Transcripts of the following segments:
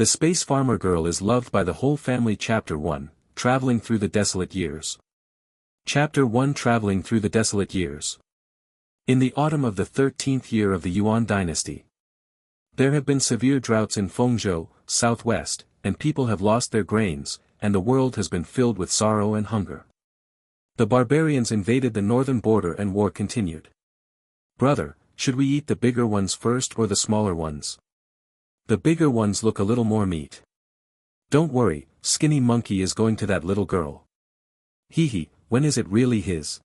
The Space Farmer Girl is loved by the whole family. Chapter 1, Traveling Through the Desolate Years. Chapter 1, Traveling Through the Desolate Years. In the autumn of the 13th year of the Yuan dynasty, there have been severe droughts in Fengzhou, southwest, and people have lost their grains, and the world has been filled with sorrow and hunger. The barbarians invaded the northern border and war continued. Brother, should we eat the bigger ones first or the smaller ones? The bigger ones look a little more meat. Don't worry, Skinny Monkey is going to that little girl. Hee, when is it really his?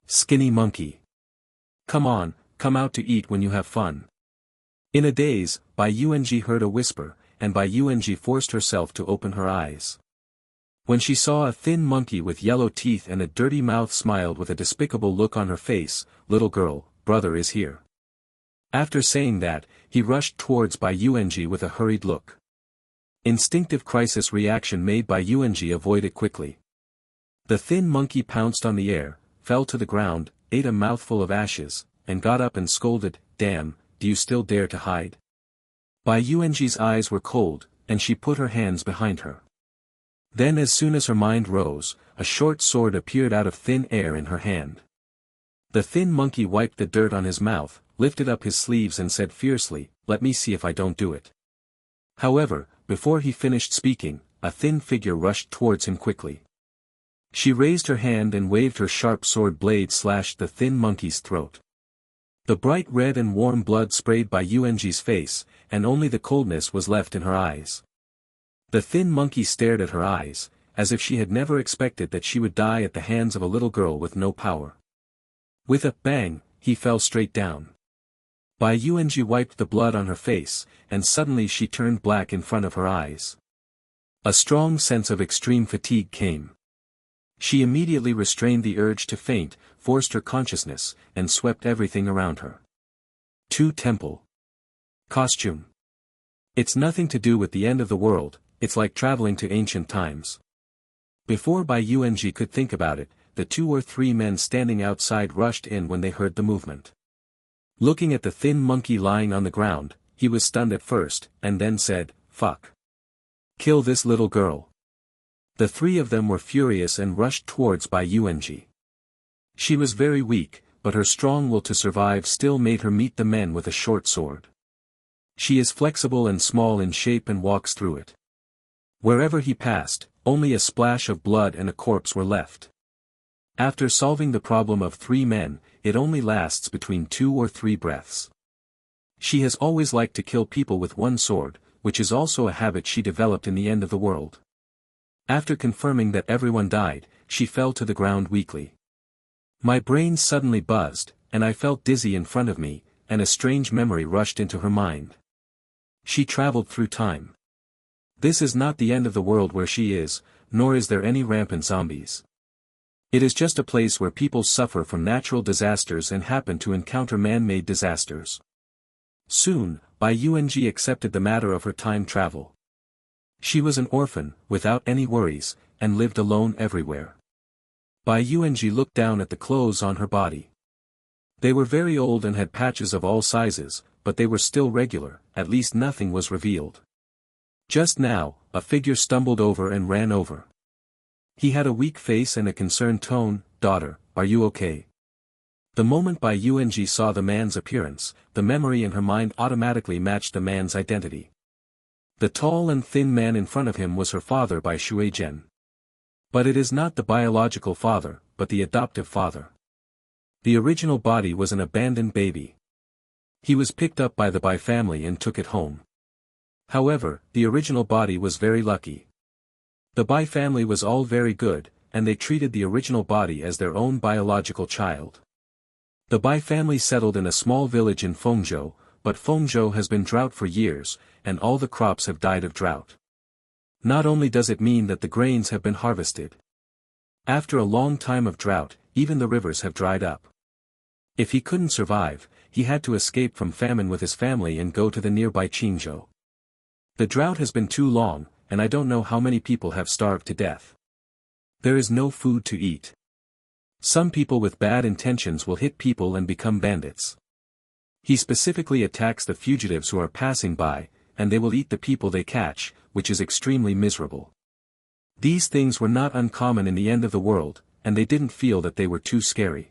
Skinny Monkey. Come on, come out to eat when you have fun. In a daze, Bai Yuanji heard a whisper, and Bai Yuanji forced herself to open her eyes. When she saw a thin monkey with yellow teeth and a dirty mouth smiled with a despicable look on her face, little girl, brother is here. After saying that, he rushed towards Bai Yuanji with a hurried look. Instinctive crisis reaction made Bai Yuanji avoid it quickly. The thin monkey pounced on the air, fell to the ground, ate a mouthful of ashes, and got up and scolded, "Damn, do you still dare to hide?" Bai Yuanji's eyes were cold, and she put her hands behind her. Then as soon as her mind rose, a short sword appeared out of thin air in her hand. The thin monkey wiped the dirt on his mouth, lifted up his sleeves and said fiercely, "Let me see if I don't do it." However, before he finished speaking, a thin figure rushed towards him quickly. She raised her hand and waved her sharp sword blade slashed the thin monkey's throat. The bright red and warm blood sprayed Bai Yuanji's face, and only the coldness was left in her eyes. The thin monkey stared at her eyes, as if she had never expected that she would die at the hands of a little girl with no power. With a bang, he fell straight down. Bai Yuanji wiped the blood on her face, and suddenly she turned black in front of her eyes. A strong sense of extreme fatigue came. She immediately restrained the urge to faint, forced her consciousness, and swept everything around her. Temple. Costume. It's nothing to do with the end of the world, it's like traveling to ancient times. Before Bai Yuanji could think about it, the 2 or 3 men standing outside rushed in when they heard the movement. Looking at the thin monkey lying on the ground, he was stunned at first, and then said, "Fuck. Kill this little girl." The 3 of them were furious and rushed towards Bai Yuanji. She was very weak, but her strong will to survive still made her meet the men with a short sword. She is flexible and small in shape and walks through it. Wherever he passed, only a splash of blood and a corpse were left. After solving the problem of 3 men, it only lasts between 2 or 3 breaths. She has always liked to kill people with one sword, which is also a habit she developed in the end of the world. After confirming that everyone died, she fell to the ground weakly. My brain suddenly buzzed, and I felt dizzy in front of me, and a strange memory rushed into her mind. She traveled through time. This is not the end of the world where she is, nor is there any rampant zombies. It is just a place where people suffer from natural disasters and happen to encounter man-made disasters. Soon, Bai Yuanji accepted the matter of her time travel. She was an orphan, without any worries, and lived alone everywhere. Bai Yuanji looked down at the clothes on her body. They were very old and had patches of all sizes, but they were still regular, at least nothing was revealed. Just now, a figure stumbled over and ran over. He had a weak face and a concerned tone. "Daughter, are you okay?" The moment Bai Yuanji saw the man's appearance, the memory in her mind automatically matched the man's identity. The tall and thin man in front of him was her father by Shuizhen. But it is not the biological father, but the adoptive father. The original body was an abandoned baby. He was picked up by the Bai family and took it home. However, the original body was very lucky. The Bai family was all very good, and they treated the original body as their own biological child. The Bai family settled in a small village in Fengzhou, but Fengzhou has been drought for years, and all the crops have died of drought. Not only does it mean that the grains have been harvested. After a long time of drought, even the rivers have dried up. If he couldn't survive, he had to escape from famine with his family and go to the nearby Qingzhou. The drought has been too long, and I don't know how many people have starved to death. There is no food to eat. Some people with bad intentions will hit people and become bandits. He specifically attacks the fugitives who are passing by, and they will eat the people they catch, which is extremely miserable. These things were not uncommon in the end of the world, and they didn't feel that they were too scary.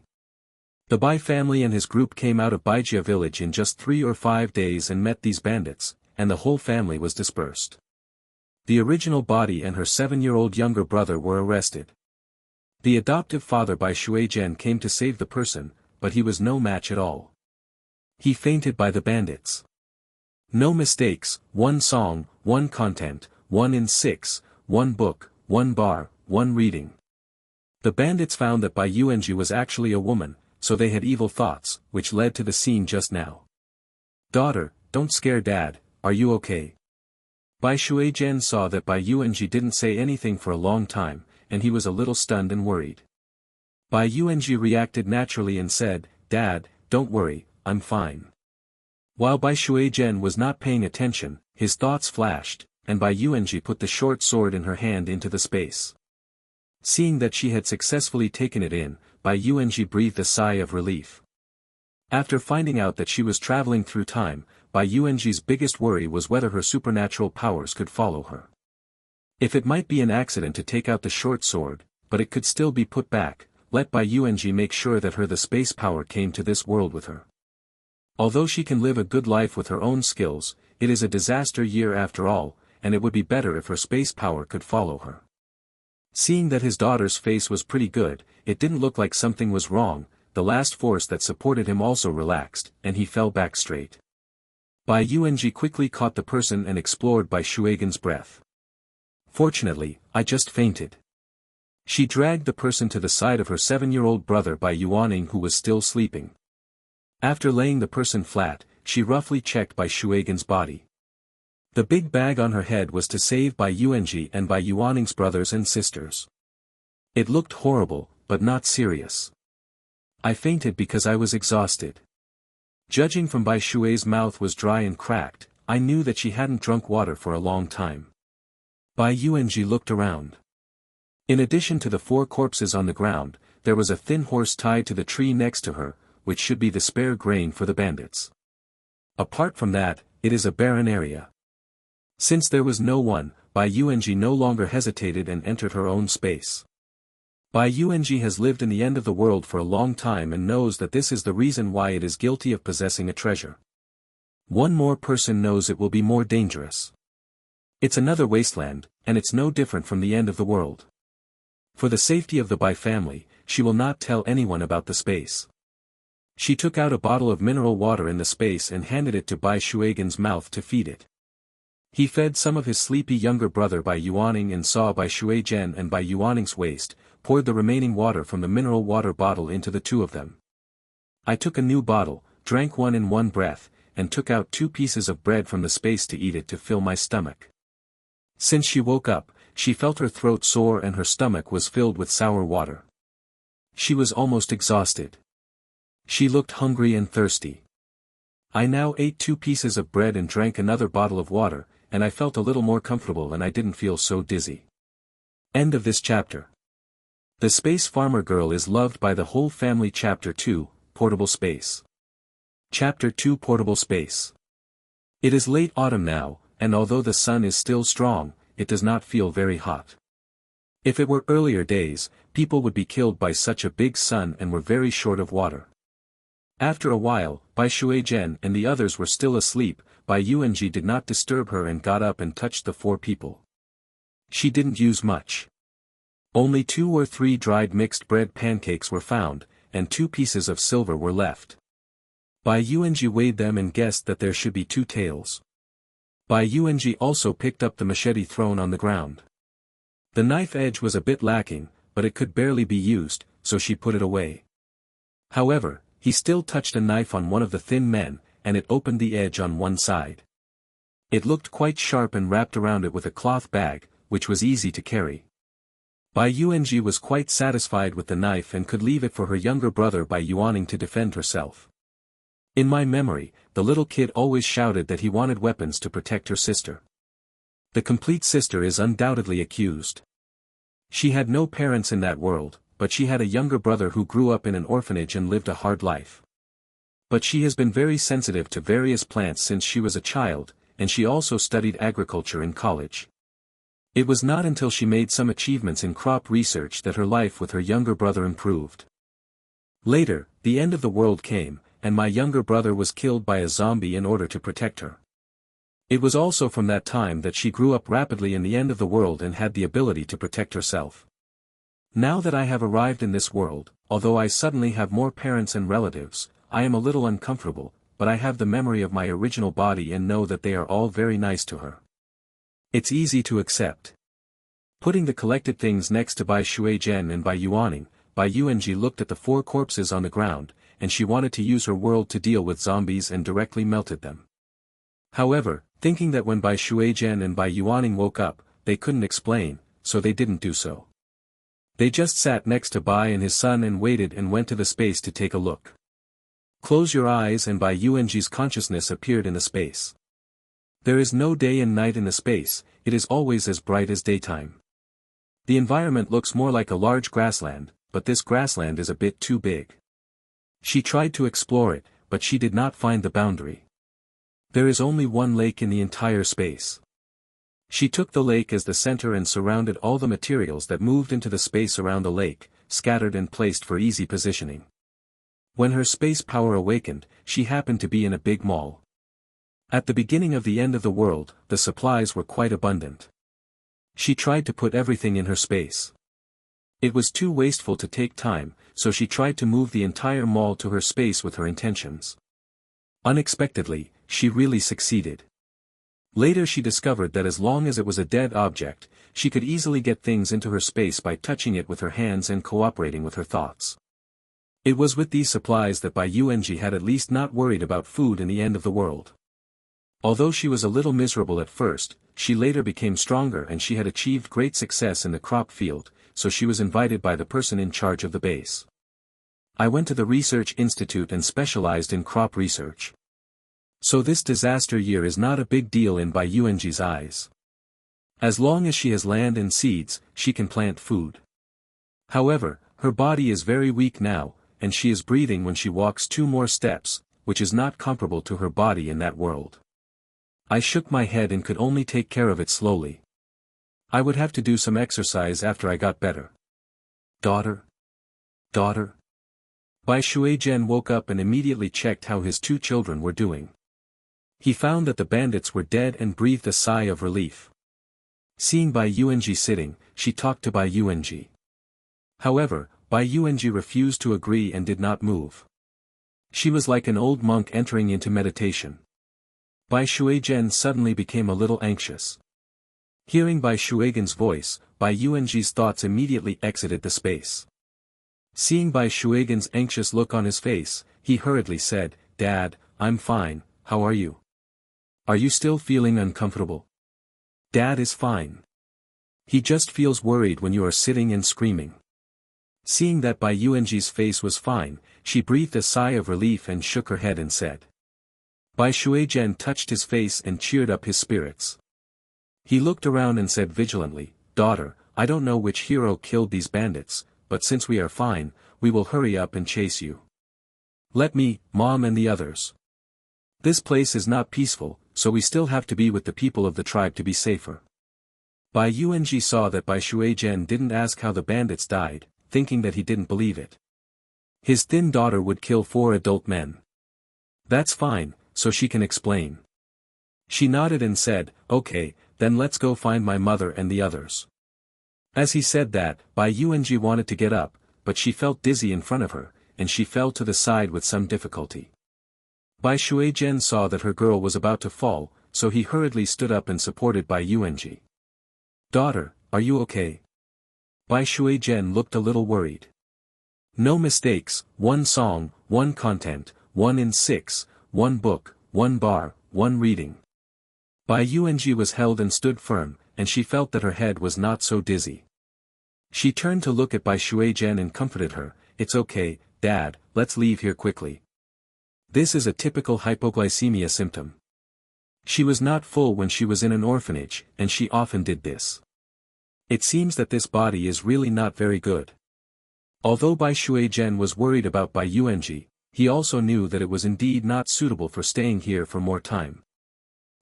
The Bai family and his group came out of Baijia village in just 3 or 5 days and met these bandits, and the whole family was dispersed. The original body and her 7-year-old younger brother were arrested. The adoptive father Bai Shuizhen came to save the person, but he was no match at all. He fainted by the bandits. No mistakes, 1 song, 1 content, 1 in 6, 1 book, 1 bar, 1 reading. The bandits found that Bai Yuanji was actually a woman, so they had evil thoughts, which led to the scene just now. "Daughter, don't scare Dad, are you okay?" Bai Shuizhen saw that Bai Yuanji didn't say anything for a long time, and he was a little stunned and worried. Bai Yuanji reacted naturally and said, "Dad, don't worry, I'm fine." While Bai Shuizhen was not paying attention, his thoughts flashed, and Bai Yuanji put the short sword in her hand into the space. Seeing that she had successfully taken it in, Bai Yuanji breathed a sigh of relief. After finding out that she was traveling through time, Bai Yuanji's biggest worry was whether her supernatural powers could follow her. If it might be an accident to take out the short sword, but it could still be put back, let Bai Yuanji make sure that the space power came to this world with her. Although she can live a good life with her own skills, it is a disaster year after all, and it would be better if her space power could follow her. Seeing that his daughter's face was pretty good, it didn't look like something was wrong, the last force that supported him also relaxed, and he fell back straight. Bai Yuanji quickly caught the person and explored Bai Shuigen's breath. "Fortunately, I just fainted." She dragged the person to the side of her 7-year-old brother Bai Yuaning who was still sleeping. After laying the person flat, she roughly checked Bai Shuigen's body. The big bag on her head was to save Bai Yuanji and Bai Yuaning's brothers and sisters. It looked horrible, but not serious. "I fainted because I was exhausted." Judging from Bai Shui's mouth was dry and cracked, I knew that she hadn't drunk water for a long time. Bai Yuanji looked around. In addition to the 4 corpses on the ground, there was a thin horse tied to the tree next to her, which should be the spare grain for the bandits. Apart from that, it is a barren area. Since there was no one, Bai Yuanji no longer hesitated and entered her own space. Bai Yuanji has lived in the end of the world for a long time and knows that this is the reason why it is guilty of possessing a treasure. One more person knows it will be more dangerous. It's another wasteland, and it's no different from the end of the world. For the safety of the Bai family, she will not tell anyone about the space. She took out a bottle of mineral water in the space and handed it to Bai Shuigen's mouth to feed it. He fed some of his sleepy younger brother Bai Yuaning and saw Bai Shuizhen and Bai Yuaning's waist, poured the remaining water from the mineral water bottle into the 2 of them. I took a new bottle, drank one in one breath, and took out 2 pieces of bread from the space to eat it to fill my stomach. Since she woke up, she felt her throat sore and her stomach was filled with sour water. She was almost exhausted. She looked hungry and thirsty. I now ate 2 pieces of bread and drank another bottle of water, and I felt a little more comfortable and I didn't feel so dizzy. End of this chapter. The Space Farmer Girl is loved by the whole family. Chapter 2, Portable Space. Chapter 2, Portable Space. It is late autumn now, and although the sun is still strong, it does not feel very hot. If it were earlier days, people would be killed by such a big sun and were very short of water. After a while, Bai Shuizhen and the others were still asleep. Bai Yuanji did not disturb her and got up and touched the 4 people. She didn't use much. Only 2 or 3 dried mixed bread pancakes were found, and 2 pieces of silver were left. Bai Yuanji weighed them and guessed that there should be 2 taels. Bai Yuanji also picked up the machete thrown on the ground. The knife edge was a bit lacking, but it could barely be used, so she put it away. However, he still touched a knife on one of the thin men, and it opened the edge on one side. It looked quite sharp and wrapped around it with a cloth bag, which was easy to carry. Bai Yuanji was quite satisfied with the knife and could leave it for her younger brother Bai Yuaning to defend herself. In my memory, the little kid always shouted that he wanted weapons to protect her sister. The complete sister is undoubtedly accused. She had no parents in that world, but she had a younger brother who grew up in an orphanage and lived a hard life. But she has been very sensitive to various plants since she was a child, and she also studied agriculture in college. It was not until she made some achievements in crop research that her life with her younger brother improved. Later, the end of the world came, and my younger brother was killed by a zombie in order to protect her. It was also from that time that she grew up rapidly in the end of the world and had the ability to protect herself. Now that I have arrived in this world, although I suddenly have more parents and relatives, I am a little uncomfortable, but I have the memory of my original body and know that they are all very nice to her. It's easy to accept. Putting the collected things next to Bai Shuizhen and Bai Yuaning, Bai Yuanji looked at the 4 corpses on the ground, and she wanted to use her world to deal with zombies and directly melted them. However, thinking that when Bai Shuizhen and Bai Yuaning woke up, they couldn't explain, so they didn't do so. They just sat next to Bai and his son and waited and went to the space to take a look. Close your eyes and Bai Yuanji's consciousness appeared in the space. There is no day and night in the space, it is always as bright as daytime. The environment looks more like a large grassland, but this grassland is a bit too big. She tried to explore it, but she did not find the boundary. There is only one lake in the entire space. She took the lake as the center and surrounded all the materials that moved into the space around the lake, scattered and placed for easy positioning. When her space power awakened, she happened to be in a big mall. At the beginning of the end of the world, the supplies were quite abundant. She tried to put everything in her space. It was too wasteful to take time, so she tried to move the entire mall to her space with her intentions. Unexpectedly, she really succeeded. Later she discovered that as long as it was a dead object, she could easily get things into her space by touching it with her hands and cooperating with her thoughts. It was with these supplies that Bai Yuanji had at least not worried about food in the end of the world. Although she was a little miserable at first, she later became stronger and she had achieved great success in the crop field, so she was invited by the person in charge of the base. I went to the research institute and specialized in crop research. So this disaster year is not a big deal in Bai Yuanji's eyes. As long as she has land and seeds, she can plant food. However, her body is very weak now, and she is breathing when she walks 2 more steps, which is not comparable to her body in that world. I shook my head and could only take care of it slowly. I would have to do some exercise after I got better. Daughter? Daughter? Bai Shuizhen woke up and immediately checked how his 2 children were doing. He found that the bandits were dead and breathed a sigh of relief. Seeing Bai Yuanji sitting, she talked to Bai Yuanji. However, Bai Yuanji refused to agree and did not move. She was like an old monk entering into meditation. Bai Shuizhen suddenly became a little anxious. Hearing Bai Shuigen's voice, Bai Yuanji's thoughts immediately exited the space. Seeing Bai Shuigen's anxious look on his face, he hurriedly said, "Dad, I'm fine, how are you? Are you still feeling uncomfortable?" "Dad is fine. He just feels worried when you are sitting and screaming." Seeing that Bai Yuanji's face was fine, she breathed a sigh of relief and shook her head and said. Bai Shuizhen touched his face and cheered up his spirits. He looked around and said vigilantly, "Daughter, I don't know which hero killed these bandits, but since we are fine, we will hurry up and chase you. Let me, Mom and the others. This place is not peaceful, so we still have to be with the people of the tribe to be safer." Bai Yuanji saw that Bai Shuizhen didn't ask how the bandits died, thinking that he didn't believe it. His thin daughter would kill 4 adult men. That's fine, so she can explain. She nodded and said, "Okay, then let's go find my mother and the others." As he said that, Bai Yuanji wanted to get up, but she felt dizzy in front of her, and she fell to the side with some difficulty. Bai Shuizhen saw that her girl was about to fall, so he hurriedly stood up and supported Bai Yuanji. "Daughter, are you okay?" Bai Shuizhen looked a little worried. "No mistakes, 1 song, 1 content, 1 in 6, 1 book, 1 bar, 1 reading." Bai Yuanji was held and stood firm, and she felt that her head was not so dizzy. She turned to look at Bai Shuizhen and comforted her, "It's okay, Dad, let's leave here quickly. This is a typical hypoglycemia symptom." She was not full when she was in an orphanage, and she often did this. It seems that this body is really not very good. Although Bai Shuizhen was worried about Bai Yuanji, he also knew that it was indeed not suitable for staying here for more time.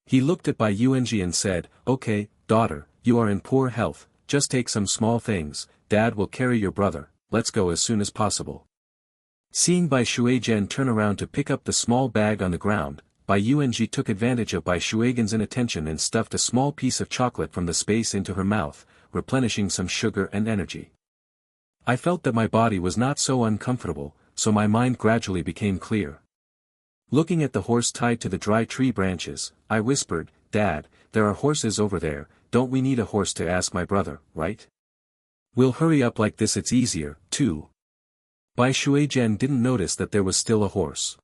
He looked at Bai Yuanji and said, "Okay, daughter, you are in poor health, just take some small things, Dad will carry your brother, let's go as soon as possible." Seeing Bai Shuijian turn around to pick up the small bag on the ground, Bai Yuanji took advantage of Bai Shuigan's inattention and stuffed a small piece of chocolate from the space into her mouth, replenishing some sugar and energy. I felt that my body was not so uncomfortable, so my mind gradually became clear. Looking at the horse tied to the dry tree branches, I whispered, "Dad, there are horses over there, don't we need a horse to ask my brother, right? We'll hurry up like this, it's easier, too." Bai Shuijian didn't notice that there was still a horse.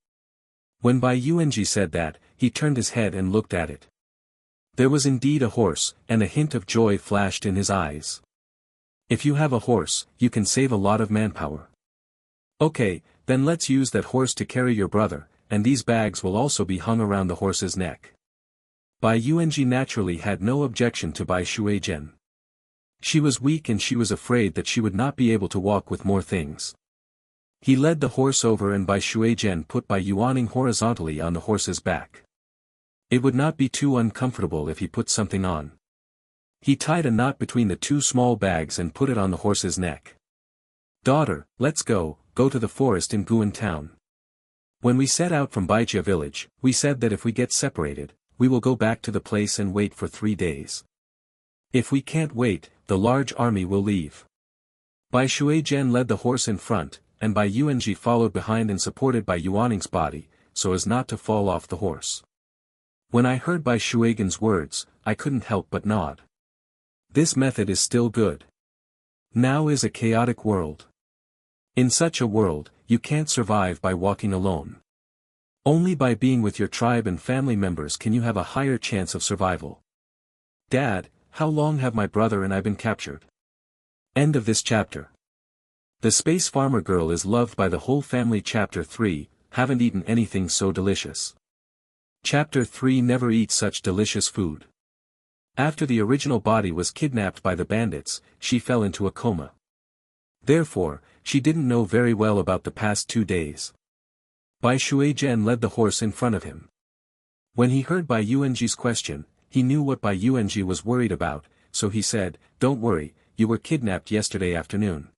When Bai Yuanji said that, he turned his head and looked at it. There was indeed a horse, and a hint of joy flashed in his eyes. "If you have a horse, you can save a lot of manpower. Okay, then let's use that horse to carry your brother, and these bags will also be hung around the horse's neck." Bai Yuanji naturally had no objection to Bai Shuijian. She was weak and she was afraid that she would not be able to walk with more things. He led the horse over and Bai Shuijian put Bai Yuaning horizontally on the horse's back. It would not be too uncomfortable if he put something on. He tied a knot between the two small bags and put it on the horse's neck. "Daughter, let's go to the forest in Guan town. When we set out from Baijia village, we said that if we get separated, we will go back to the place and wait for 3 days. If we can't wait, the large army will leave." Bai Shuijian led the horse in front, and Bai Yuanji followed behind and supported Bai Yuaning's body, so as not to fall off the horse. When I heard Bai Shuigan's words, I couldn't help but nod. This method is still good. Now is a chaotic world. In such a world, you can't survive by walking alone. Only by being with your tribe and family members can you have a higher chance of survival. Dad, how long have my brother and I been captured? End of this chapter. The Space Farmer Girl is loved by the whole family. Chapter 3, haven't eaten anything so delicious. Chapter 3, never eat such delicious food. After the original body was kidnapped by the bandits, she fell into a coma. Therefore, she didn't know very well about the past 2 days. Bai Shuijian led the horse in front of him. When he heard Bai Yuanji's question, he knew what Bai Yuanji was worried about, so he said, "Don't worry, you were kidnapped yesterday afternoon.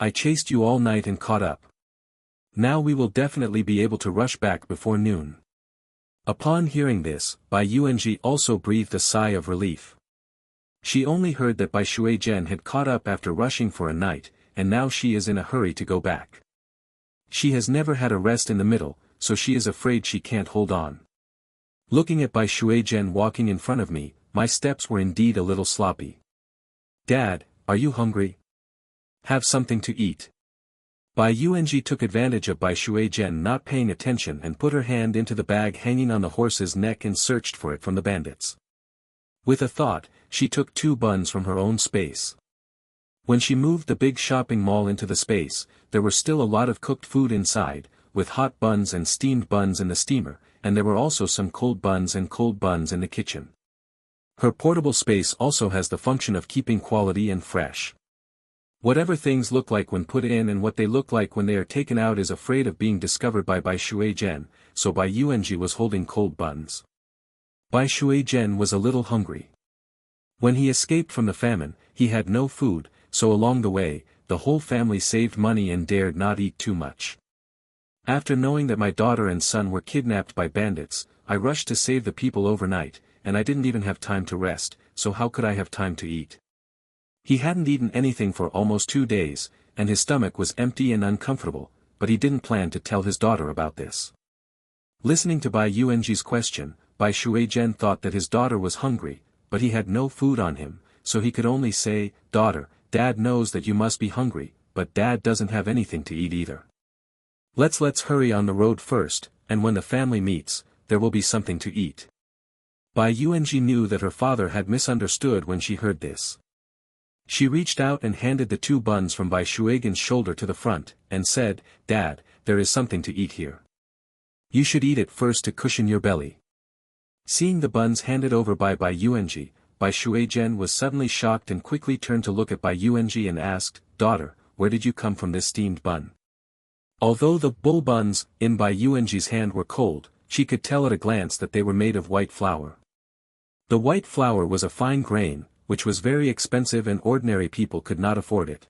I chased you all night and caught up. Now we will definitely be able to rush back before noon." Upon hearing this, Bai Yuanji also breathed a sigh of relief. She only heard that Bai Shuijian had caught up after rushing for a night, and now she is in a hurry to go back. She has never had a rest in the middle, so she is afraid she can't hold on. Looking at Bai Shuijian walking in front of me, my steps were indeed a little sloppy. "Dad, are you hungry? Have something to eat." Bai Yuanji took advantage of Bai Shuijian not paying attention and put her hand into the bag hanging on the horse's neck and searched for it from the bandits. With a thought, she took 2 buns from her own space. When she moved the big shopping mall into the space, there were still a lot of cooked food inside, with hot buns and steamed buns in the steamer, and there were also some cold buns in the kitchen. Her portable space also has the function of keeping quality and fresh. Whatever things look like when put in and what they look like when they are taken out is afraid of being discovered by Bai Shuijian, so Bai Yuanji was holding cold buns. Bai Shuijian was a little hungry. When he escaped from the famine, he had no food, so along the way, the whole family saved money and dared not eat too much. After knowing that my daughter and son were kidnapped by bandits, I rushed to save the people overnight, and I didn't even have time to rest, so how could I have time to eat? He hadn't eaten anything for almost 2 days, and his stomach was empty and uncomfortable, but he didn't plan to tell his daughter about this. Listening to Bai Yuanji's question, Bai Shuijian thought that his daughter was hungry, but he had no food on him, so he could only say, "Daughter, Dad knows that you must be hungry, but Dad doesn't have anything to eat either. Let's hurry on the road first, and when the family meets, there will be something to eat." Bai Yuanji knew that her father had misunderstood when she heard this. She reached out and handed the 2 buns from Bai Shuigan's shoulder to the front, and said, "Dad, there is something to eat here. You should eat it first to cushion your belly." Seeing the buns handed over by Bai Yuanji, Bai Shuijian was suddenly shocked and quickly turned to look at Bai Yuanji and asked, "Daughter, where did you come from this steamed bun?" Although the bull buns in Bai Yuanji's hand were cold, she could tell at a glance that they were made of white flour. The white flour was a fine grain, which was very expensive and ordinary people could not afford it.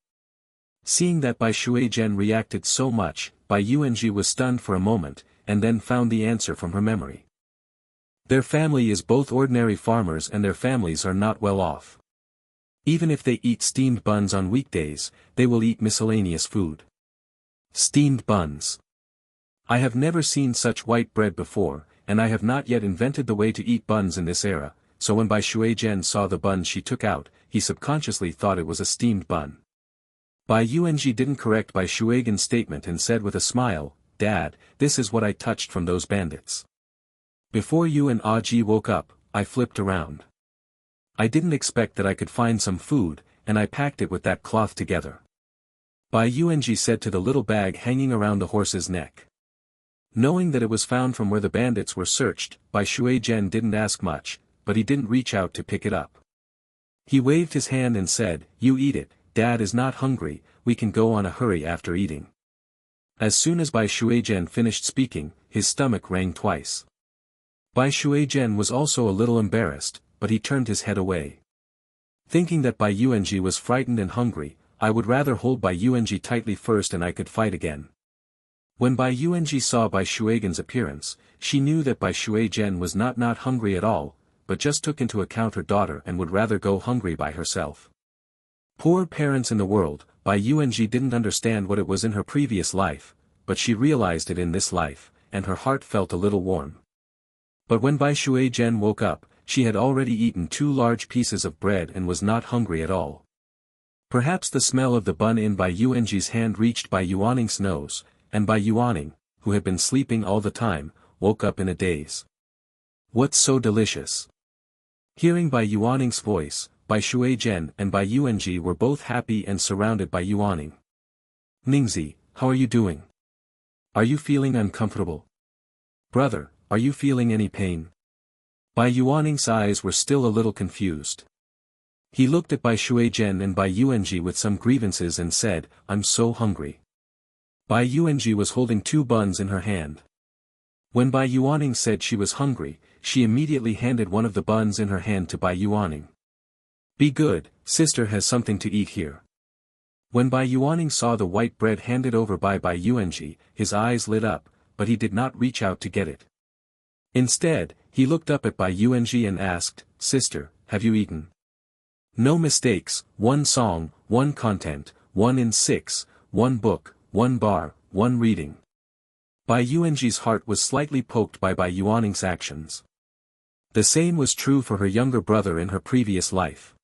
Seeing that Bai Shuai-jian reacted so much, Bai Yuanji was stunned for a moment, and then found the answer from her memory. Their family is both ordinary farmers and their families are not well off. Even if they eat steamed buns on weekdays, they will eat miscellaneous food. Steamed buns. I have never seen such white bread before, and I have not yet invented the way to eat buns in this era, so when Bai Shuai-jian saw the bun she took out, he subconsciously thought it was a steamed bun. Bai Yuanji didn't correct Bai Shuai-jian's statement and said with a smile, "Dad, this is what I touched from those bandits. Before you and Aji woke up, I flipped around. I didn't expect that I could find some food, and I packed it with that cloth together." Bai Yuanji said to the little bag hanging around the horse's neck. Knowing that it was found from where the bandits were searched, Bai Shuai-jian didn't ask much, but he didn't reach out to pick it up. He waved his hand and said, "You eat it, Dad is not hungry, we can go on a hurry after eating." As soon as Bai Shuai-jian finished speaking, his stomach rang twice. Bai Shuai-jian was also a little embarrassed, but he turned his head away. Thinking that Bai Yuanji was frightened and hungry, I would rather hold Bai Yuanji tightly first and I could fight again. When Bai Yuanji saw Bai Shuai-jian's appearance, she knew that Bai Shuai-jian was not hungry at all, but just took into account her daughter and would rather go hungry by herself. Poor parents in the world, Bai Yuanji didn't understand what it was in her previous life, but she realized it in this life, and her heart felt a little warm. But when Bai Shuai-jian woke up, she had already eaten 2 large pieces of bread and was not hungry at all. Perhaps the smell of the bun in Bai Yuanji's hand reached Bai Yuanning's nose, and Bai Yuanning, who had been sleeping all the time, woke up in a daze. "What's so delicious?" Hearing Bai Yuanning's voice, Bai Shuai-jian and Bai Yuanji were both happy and surrounded Bai Yuanning. "Ningzi, how are you doing? Are you feeling uncomfortable? Brother, are you feeling any pain?" Bai Yuanning's eyes were still a little confused. He looked at Bai Shuai-jian and Bai Yuanji with some grievances and said, "I'm so hungry." Bai Yuanji was holding 2 buns in her hand. When Bai Yuanning said she was hungry, she immediately handed one of the buns in her hand to Bai Yuanning. "Be good, sister has something to eat here." When Bai Yuanning saw the white bread handed over by Bai Yuanji, his eyes lit up, but he did not reach out to get it. Instead, he looked up at Bai Yuanji and asked, "Sister, have you eaten?" No mistakes, 1 song, 1 content, 1 in 6, 1 book, 1 bar, 1 reading. Bai Yuanji's heart was slightly poked by Bai Yuanning's actions. The same was true for her younger brother in her previous life.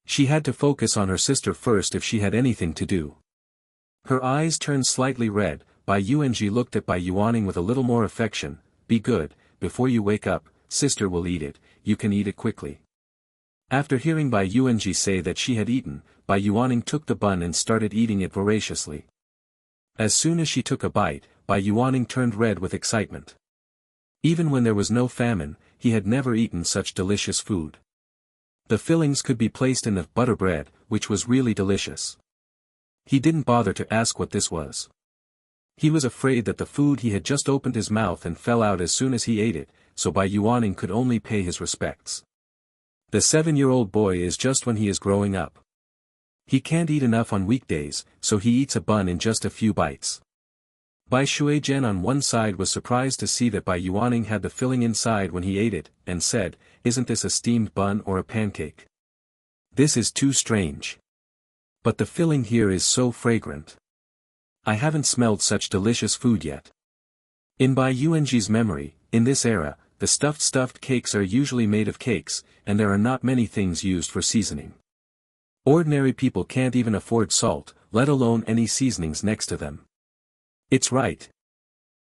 She had to focus on her sister first if she had anything to do. Her eyes turned slightly red. Bai Yuanji looked at Bai Yuanning with a little more affection. "Be good, before you wake up, sister will eat it, you can eat it quickly." After hearing Bai Yuanji say that she had eaten, Bai Yuanning took the bun and started eating it voraciously. As soon as she took a bite, Bai Yuanning turned red with excitement. Even when there was no famine, he had never eaten such delicious food. The fillings could be placed in the butter bread, which was really delicious. He didn't bother to ask what this was. He was afraid that the food he had just opened his mouth and fell out as soon as he ate it, so Bai Yuanning could only pay his respects. The 7-year-old boy is just when he is growing up. He can't eat enough on weekdays, so he eats a bun in just a few bites. Bai Shuai-jian on one side was surprised to see that Bai Yuanning had the filling inside when he ate it, and said, "Isn't this a steamed bun or a pancake? This is too strange. But the filling here is so fragrant. I haven't smelled such delicious food yet." In Bai Yuanji's memory, in this era, the stuffed cakes are usually made of cakes, and there are not many things used for seasoning. Ordinary people can't even afford salt, let alone any seasonings next to them. It's right.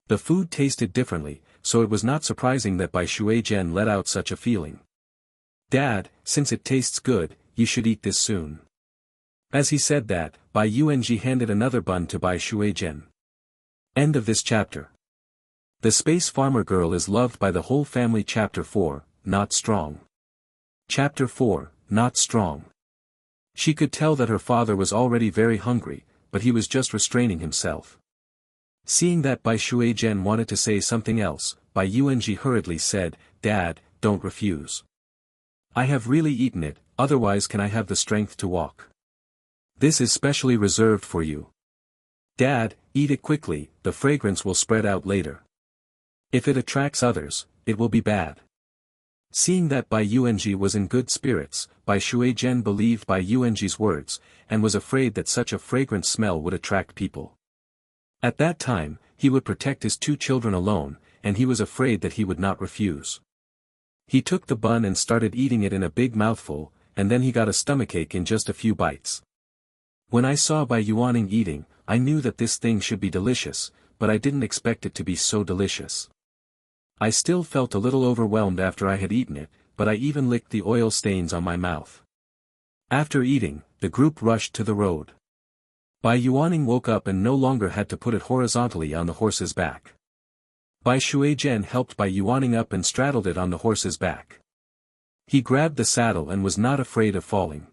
The food tasted differently, so it was not surprising that Bai Shuai-jian let out such a feeling. "Dad, since it tastes good, you should eat this soon." As he said that, Bai Yuanji handed another bun to Bai Shuai-jian. End of this chapter. The Space Farmer Girl is loved by the whole family. Chapter 4, Not Strong. Chapter 4, Not Strong. She could tell that her father was already very hungry, but he was just restraining himself. Seeing that Bai Shuai-jian wanted to say something else, Bai Yuanji hurriedly said, "Dad, don't refuse. I have really eaten it, otherwise can I have the strength to walk? This is specially reserved for you. Dad, eat it quickly, the fragrance will spread out later. If it attracts others, it will be bad. Seeing that Bai Yuanji was in good spirits, Bai Shuizhen believed Bai Yuanji's words, and was afraid that such a fragrant smell would attract people. At that time, he would protect his two children alone, and he was afraid that he would not refuse. He took the bun and started eating it in a big mouthful, and then he got a stomachache in just a few bites. When I saw Bai Yuaning eating, I knew that this thing should be delicious, but I didn't expect it to be so delicious. I still felt a little overwhelmed after I had eaten it, but I even licked the oil stains on my mouth. After eating, the group rushed to the road. Bai Yuaning woke up and no longer had to put it horizontally on the horse's back. Bai Shuizhen helped Bai Yuaning up and straddled it on the horse's back. He grabbed the saddle and was not afraid of falling.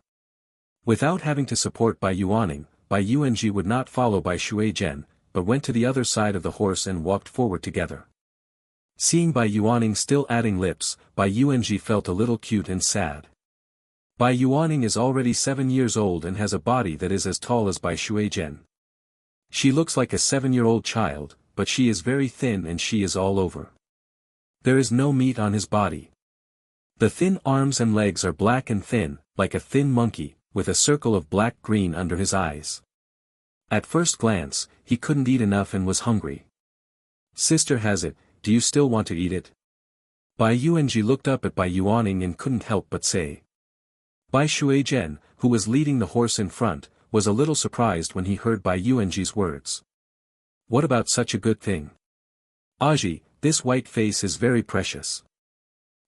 Without having to support Bai Yuaning, Bai Yuanji would not follow Bai Shuizhen, but went to the other side of the horse and walked forward together. Seeing Bai Yuaning still adding lips, Bai Yuanji felt a little cute and sad. Bai Yuaning is already 7 years old and has a body that is as tall as Bai Shuizhen. She looks like a 7-year-old child, but she is very thin and she is all over. There is no meat on his body. The thin arms and legs are black and thin, like a thin monkey, with a circle of black-green under his eyes. At first glance, he couldn't eat enough and was hungry. Sister has it, do you still want to eat it? Bai Yuanji looked up at Bai Yuaning and couldn't help but say. Bai Shuizhen, who was leading the horse in front, was a little surprised when he heard Bai Yuanji's words. What about such a good thing? Aji, this white face is very precious.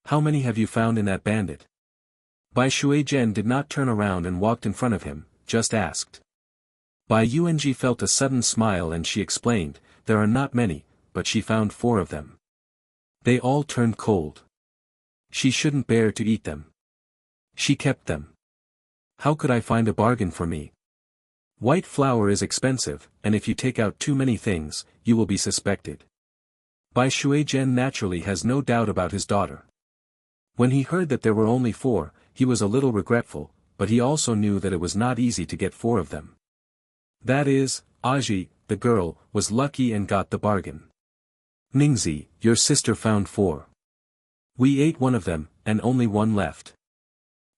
How many have you found in that bandit? Bai Shuizhen did not turn around and walked in front of him, just asked. Bai Yuanji felt a sudden smile and she explained, there are not many, but she found 4 of them. They all turned cold. She shouldn't bear to eat them. She kept them. How could I find a bargain for me? White flour is expensive, and if you take out too many things, you will be suspected. Bai Shuizhen naturally has no doubt about his daughter. When he heard that there were only 4, he was a little regretful, but he also knew that it was not easy to get 4 of them. That is, Aji, the girl, was lucky and got the bargain. Ningzi, your sister found 4. We ate 1 of them, and only 1 left.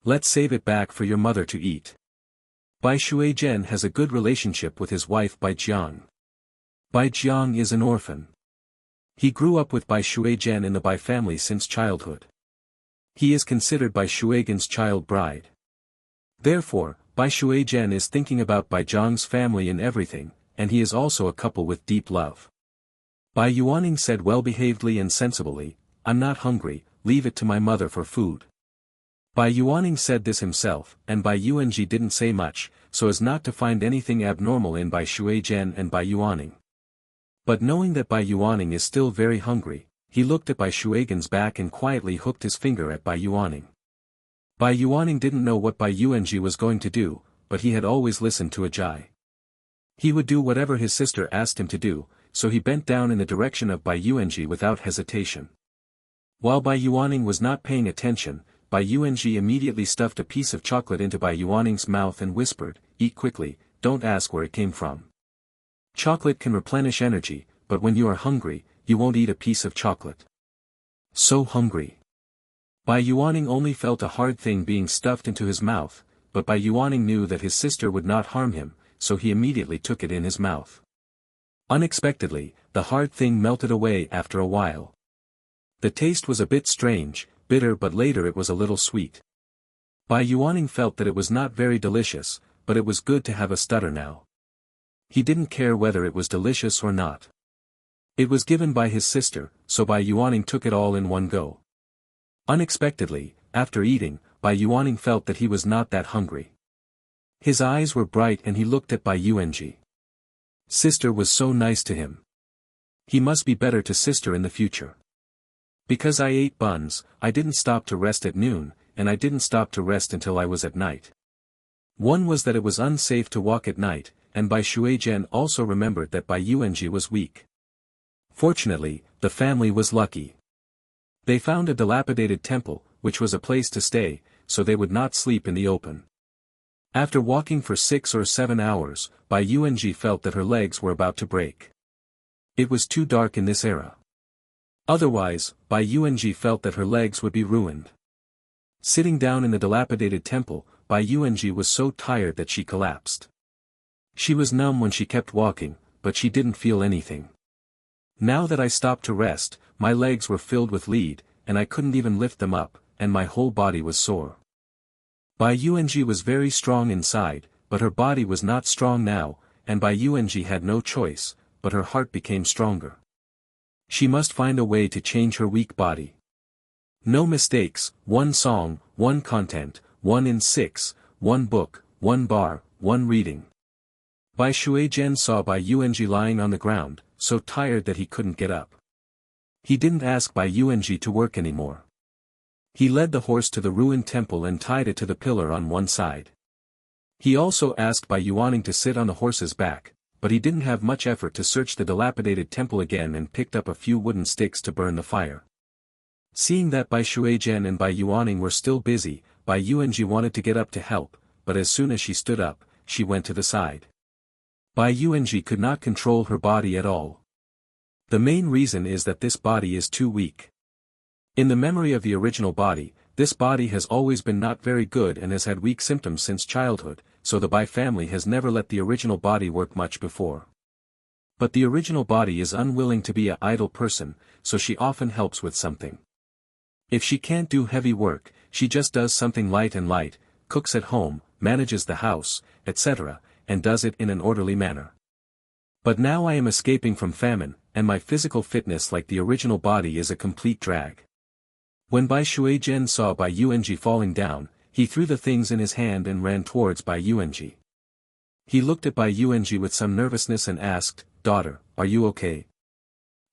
Let's save it back for your mother to eat. Bai Shuizhen has a good relationship with his wife Bai Jiang. Bai Jiang is an orphan. He grew up with Bai Shuizhen in the Bai family since childhood. He is considered Bai Shuigen's child bride. Therefore, Bai Shuizhen is thinking about Bai Jiang's family in everything, and he is also a couple with deep love. Bai Yuaning said well-behavedly and sensibly, I'm not hungry, leave it to my mother for food. Bai Yuaning said this himself, and Bai Yuanji didn't say much, so as not to find anything abnormal in Bai Shuizhen and Bai Yuaning. But knowing that Bai Yuaning is still very hungry, he looked at Bai Shuigen's back and quietly hooked his finger at Bai Yuaning. Bai Yuaning didn't know what Bai Yuanji was going to do, but he had always listened to Ajai. He would do whatever his sister asked him to do, so he bent down in the direction of Bai Yuanji without hesitation. While Bai Yuaning was not paying attention, Bai Yuanji immediately stuffed a piece of chocolate into Bai Yuaning's mouth and whispered, eat quickly, don't ask where it came from. Chocolate can replenish energy, but when you are hungry, you won't eat a piece of chocolate. So hungry. Bai Yuaning only felt a hard thing being stuffed into his mouth, but Bai Yuaning knew that his sister would not harm him, so he immediately took it in his mouth. Unexpectedly, the hard thing melted away after a while. The taste was a bit strange, bitter, but later it was a little sweet. Bai Yuaning felt that it was not very delicious, but it was good to have a stutter now. He didn't care whether it was delicious or not. It was given by his sister, so Bai Yuaning took it all in one go. Unexpectedly, after eating, Bai Yuaning felt that he was not that hungry. His eyes were bright and he looked at Bai Yuanji. Sister was so nice to him. He must be better to sister in the future. Because I ate buns, I didn't stop to rest at noon, and I didn't stop to rest until I was at night. One was that it was unsafe to walk at night, and Bai Shuizhen also remembered that Bai Yuanji was weak. Fortunately, the family was lucky. They found a dilapidated temple, which was a place to stay, so they would not sleep in the open. After walking for 6 or 7 hours, Bai Yuanji felt that her legs were about to break. It was too dark in this era. Otherwise, Bai Yuanji felt that her legs would be ruined. Sitting down in the dilapidated temple, Bai Yuanji was so tired that she collapsed. She was numb when she kept walking, but she didn't feel anything. Now that I stopped to rest, my legs were filled with lead, and I couldn't even lift them up, and my whole body was sore. Bai Yuanji was very strong inside, but her body was not strong now, and Bai Yuanji had no choice, but her heart became stronger. She must find a way to change her weak body. No mistakes, 1 song, 1 content, 1 in 6, 1 book, 1 bar, 1 reading. Bai Shuizhen saw Bai Yuanji lying on the ground, so tired that he couldn't get up. He didn't ask Bai Yuanji to work anymore. He led the horse to the ruined temple and tied it to the pillar on one side. He also asked Bai Yuaning to sit on the horse's back, but he didn't have much effort to search the dilapidated temple again and picked up a few wooden sticks to burn the fire. Seeing that Bai Shuizhen and Bai Yuaning were still busy, Bai Yuanji wanted to get up to help, but as soon as she stood up, she went to the side. Bai Yuanji could not control her body at all. The main reason is that this body is too weak. In the memory of the original body, this body has always been not very good and has had weak symptoms since childhood, so the Bai family has never let the original body work much before. But the original body is unwilling to be an idle person, so she often helps with something. If she can't do heavy work, she just does something light, cooks at home, manages the house, etc., and does it in an orderly manner. But now I am escaping from famine, and my physical fitness like the original body is a complete drag. When Bai Shuizhen saw Bai Yuanji falling down, he threw the things in his hand and ran towards Bai Yuanji. He looked at Bai Yuanji with some nervousness and asked, "Daughter, are you okay?"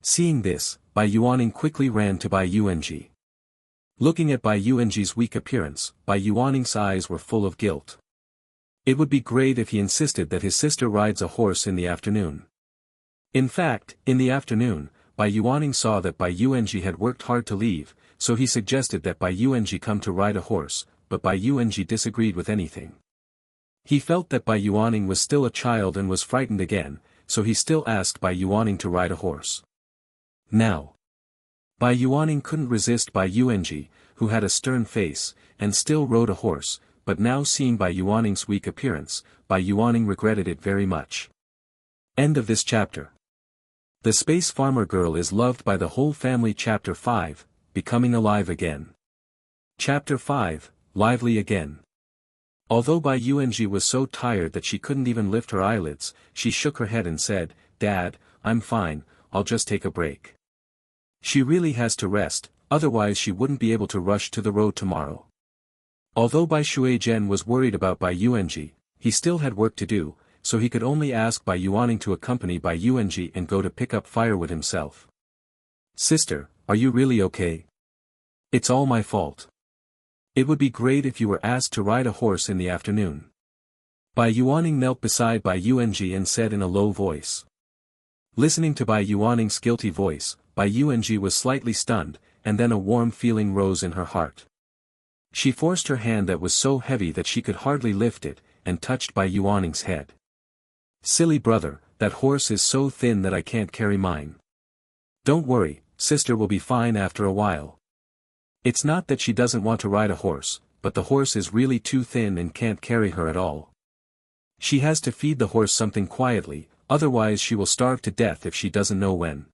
Seeing this, Bai Yuaning quickly ran to Bai Yuanji. Looking at Bai Yuanji's weak appearance, Bai Yuaning's eyes were full of guilt. It would be great if he insisted that his sister rides a horse in the afternoon. In fact, in the afternoon, Bai Yuaning saw that Bai Yuanji had worked hard to leave, so he suggested that Bai Yuanji come to ride a horse, but Bai Yuanji disagreed with anything. He felt that Bai Yuaning was still a child and was frightened again, so he still asked Bai Yuaning to ride a horse. Now, Bai Yuaning couldn't resist Bai Yuanji, who had a stern face, and still rode a horse, but now seeing Bai Yuaning's weak appearance, Bai Yuaning regretted it very much. End of this chapter. The Space Farmer Girl is loved by the whole family. Chapter 5, Becoming Alive Again. Chapter 5, Lively Again. Although Bai Yuanji was so tired that she couldn't even lift her eyelids, she shook her head and said, "Dad, I'm fine, I'll just take a break." She really has to rest, otherwise she wouldn't be able to rush to the road tomorrow. Although Bai Shuizhen was worried about Bai Yuanji, he still had work to do, so he could only ask Bai Yuaning to accompany Bai Yuanji and go to pick up firewood himself. "Sister, are you really okay? It's all my fault. It would be great if you were asked to ride a horse in the afternoon." Bai Yuaning knelt beside Bai Yuanji and said in a low voice. Listening to Bai Yuaning's guilty voice, Bai Yuanji was slightly stunned, and then a warm feeling rose in her heart. She forced her hand that was so heavy that she could hardly lift it, and touched Bai Yuaning's head. "Silly brother, that horse is so thin that I can't carry mine. Don't worry, sister will be fine after a while. It's not that she doesn't want to ride a horse, but the horse is really too thin and can't carry her at all. She has to feed the horse something quietly, otherwise she will starve to death if she doesn't know when."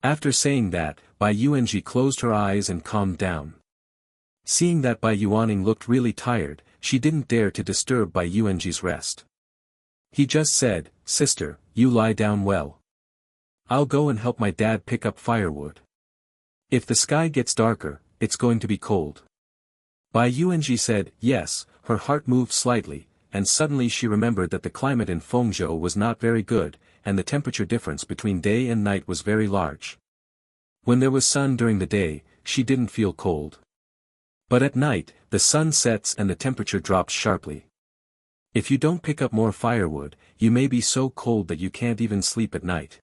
After saying that, Bai Yuanji closed her eyes and calmed down. Seeing that Bai Yuaning looked really tired, she didn't dare to disturb Bai Yuanji's rest. He just said, "Sister, you lie down well. I'll go and help my dad pick up firewood. If the sky gets darker, it's going to be cold." Bai Yuanji said, yes. Her heart moved slightly, and suddenly she remembered that the climate in Fengzhou was not very good, and the temperature difference between day and night was very large. When there was sun during the day, she didn't feel cold. But at night, the sun sets and the temperature drops sharply. If you don't pick up more firewood, you may be so cold that you can't even sleep at night.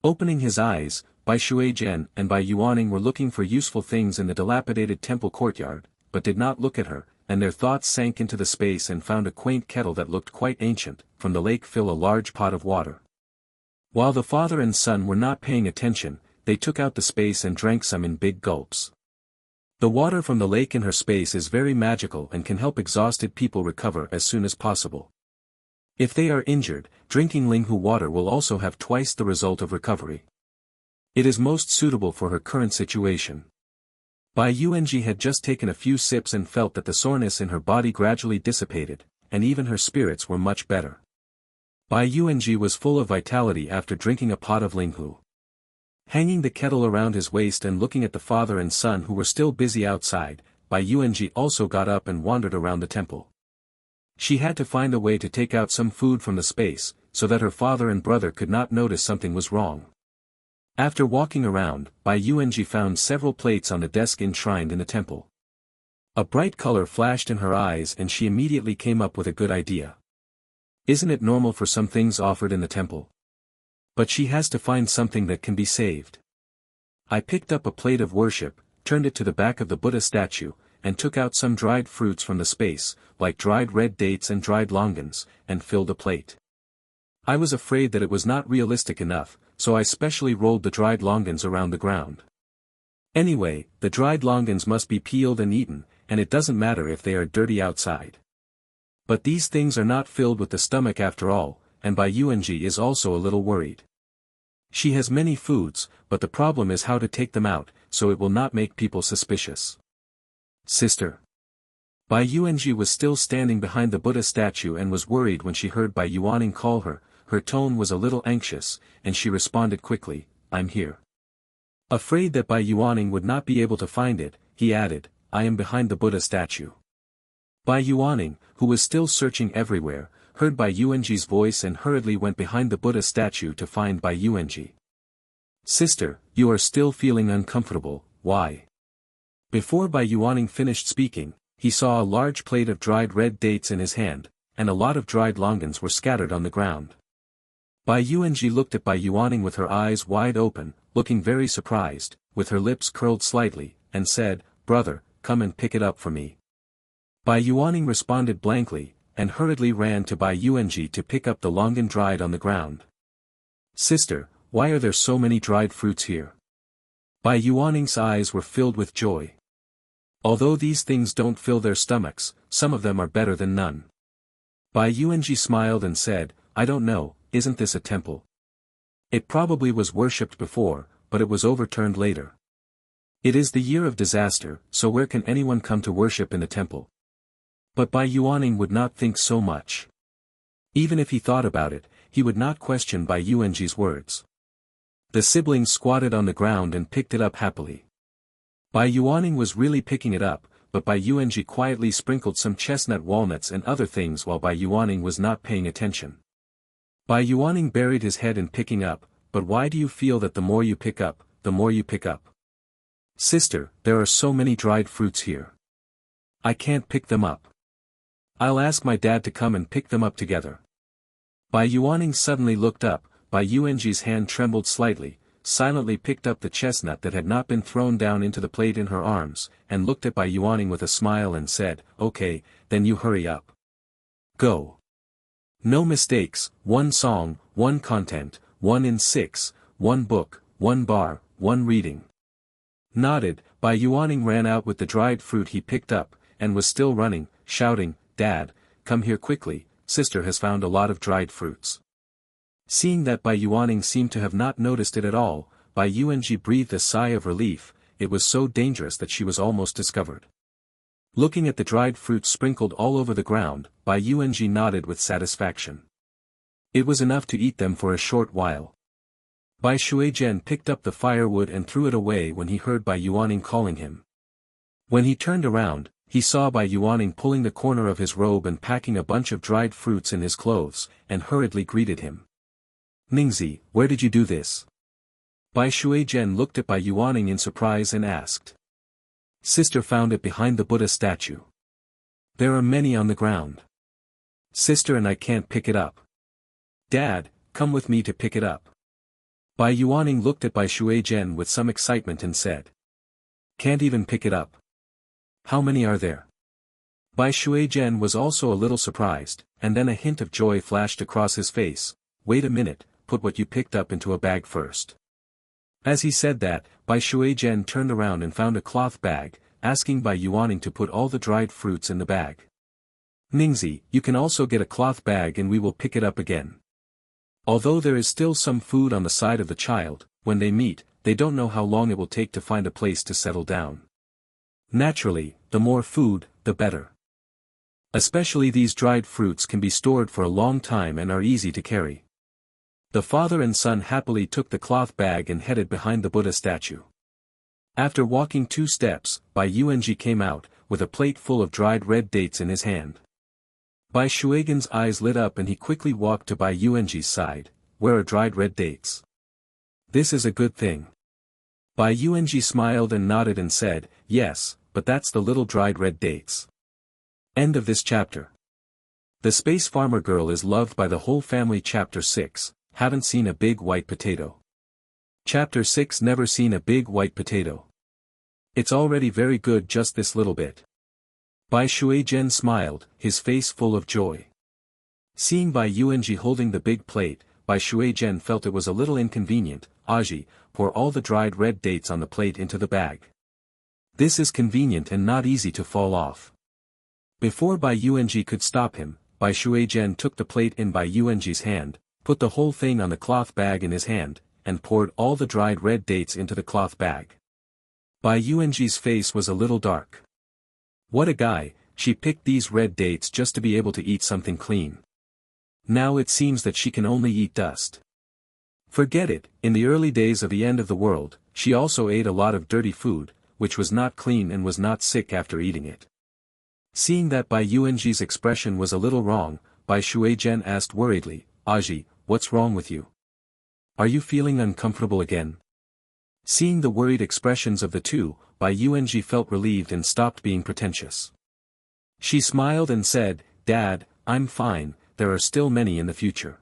Opening his eyes, Bai Shuai-jian and Bai Yuaning were looking for useful things in the dilapidated temple courtyard, but did not look at her, and their thoughts sank into the space and found a quaint kettle that looked quite ancient, from the lake fill a large pot of water. While the father and son were not paying attention, they took out the space and drank some in big gulps. The water from the lake in her space is very magical and can help exhausted people recover as soon as possible. If they are injured, drinking Linghu water will also have twice the result of recovery. It is most suitable for her current situation. Bai Yuanji had just taken a few sips and felt that the soreness in her body gradually dissipated, and even her spirits were much better. Bai Yuanji was full of vitality after drinking a pot of Linghu. Hanging the kettle around his waist and looking at the father and son who were still busy outside, Bai Yuanji also got up and wandered around the temple. She had to find a way to take out some food from the space, so that her father and brother could not notice something was wrong. After walking around, Bai Yuanji found several plates on the desk enshrined in the temple. A bright color flashed in her eyes and she immediately came up with a good idea. Isn't it normal for some things offered in the temple? But she has to find something that can be saved. I picked up a plate of worship, turned it to the back of the Buddha statue, and took out some dried fruits from the space, like dried red dates and dried longans, and filled a plate. I was afraid that it was not realistic enough, so I specially rolled the dried longans around the ground. Anyway, the dried longans must be peeled and eaten, and it doesn't matter if they are dirty outside. But these things are not filled with the stomach after all, and Bai Yuanji is also a little worried. She has many foods, but the problem is how to take them out, so it will not make people suspicious. Sister. Bai Yuanji was still standing behind the Buddha statue and was worried when she heard Bai Yuaning call her. Her tone was a little anxious, and she responded quickly, "I'm here." Afraid that Bai Yuaning would not be able to find it, he added, "I am behind the Buddha statue." Bai Yuaning, who was still searching everywhere, heard Bai Yuanji's voice and hurriedly went behind the Buddha statue to find Bai Yuanji. "Sister, you are still feeling uncomfortable, why?" Before Bai Yuaning finished speaking, he saw a large plate of dried red dates in his hand, and a lot of dried longans were scattered on the ground. Bai Yuanji looked at Bai Yuaning with her eyes wide open, looking very surprised, with her lips curled slightly, and said, "Brother, come and pick it up for me." Bai Yuaning responded blankly, and hurriedly ran to Bai Yuanji to pick up the longan dried on the ground. "Sister, why are there so many dried fruits here?" Bai Yuaning's eyes were filled with joy. Although these things don't fill their stomachs, some of them are better than none. Bai Yuanji smiled and said, "I don't know, isn't this a temple? It probably was worshipped before, but it was overturned later. It is the year of disaster, so where can anyone come to worship in the temple?" But Bai Yuaning would not think so much. Even if he thought about it, he would not question Bai Yuanji's words. The siblings squatted on the ground and picked it up happily. Bai Yuaning was really picking it up, but Bai Yuanji quietly sprinkled some chestnut walnuts and other things while Bai Yuaning was not paying attention. Bai Yuaning buried his head in picking up, "But why do you feel that the more you pick up, the more you pick up?" "Sister, there are so many dried fruits here. I can't pick them up. I'll ask my dad to come and pick them up together." Bai Yuaning suddenly looked up, Bai Yuanji's hand trembled slightly, silently picked up the chestnut that had not been thrown down into the plate in her arms, and looked at Bai Yuaning with a smile and said, "Okay, then you hurry up. Go. No mistakes, one song, one content, 1 in 6, one book, one bar, one reading." Nodded, Bai Yuaning ran out with the dried fruit he picked up, and was still running, shouting, "Dad, come here quickly, sister has found a lot of dried fruits." Seeing that Bai Yuaning seemed to have not noticed it at all, Bai Yuanji breathed a sigh of relief. It was so dangerous that she was almost discovered. Looking at the dried fruits sprinkled all over the ground, Bai Yuanji nodded with satisfaction. It was enough to eat them for a short while. Bai Shuai-jian picked up the firewood and threw it away when he heard Bai Yuaning calling him. When he turned around, he saw Bai Yuaning pulling the corner of his robe and packing a bunch of dried fruits in his clothes, and hurriedly greeted him. "Ningzi, where did you do this?" Bai Shuai-jian looked at Bai Yuaning in surprise and asked. "Sister found it behind the Buddha statue. There are many on the ground. Sister and I can't pick it up. Dad, come with me to pick it up." Bai Yuaning looked at Bai Shuijian with some excitement and said. Can't even pick it up. How many are there? Bai Shuijian was also a little surprised, and then a hint of joy flashed across his face. Wait a minute, put what you picked up into a bag first. As he said that, Bai Shuijian turned around and found a cloth bag, asking Bai Yuaning to put all the dried fruits in the bag. Ningzi, you can also get a cloth bag and we will pick it up again. Although there is still some food on the side of the child, when they meet, they don't know how long it will take to find a place to settle down. Naturally, the more food, the better. Especially these dried fruits can be stored for a long time and are easy to carry. The father and son happily took the cloth bag and headed behind the Buddha statue. After walking 2 steps, Bai Yuanji came out, with a plate full of dried red dates in his hand. Bai Shuigan's eyes lit up and he quickly walked to Bai Yuanji's side. Where are dried red dates? This is a good thing. Bai Yuanji smiled and nodded and said, yes, but that's the little dried red dates. End of this chapter. The Space Farmer Girl is loved by the whole family. Chapter 6, Haven't seen a big white potato. Chapter 6, Never seen a big white potato. It's already very good, just this little bit. Bai Shuijian smiled, his face full of joy. Seeing Bai Yuanji holding the big plate, Bai Shuijian felt it was a little inconvenient. Aji, pour all the dried red dates on the plate into the bag. This is convenient and not easy to fall off. Before Bai Yuanji could stop him, Bai Shuijian took the plate in Bai Yuanji's hand, put the whole thing on the cloth bag in his hand, and poured all the dried red dates into the cloth bag. Bai Yuanji's face was a little dark. What a guy, she picked these red dates just to be able to eat something clean. Now it seems that she can only eat dust. Forget it, in the early days of the end of the world, she also ate a lot of dirty food, which was not clean and was not sick after eating it. Seeing that Bai Yuanji's expression was a little wrong, Bai Shuijian asked worriedly, Aji, what's wrong with you? Are you feeling uncomfortable again? Seeing the worried expressions of the two, Bai Yuanji felt relieved and stopped being pretentious. She smiled and said, Dad, I'm fine, there are still many in the future.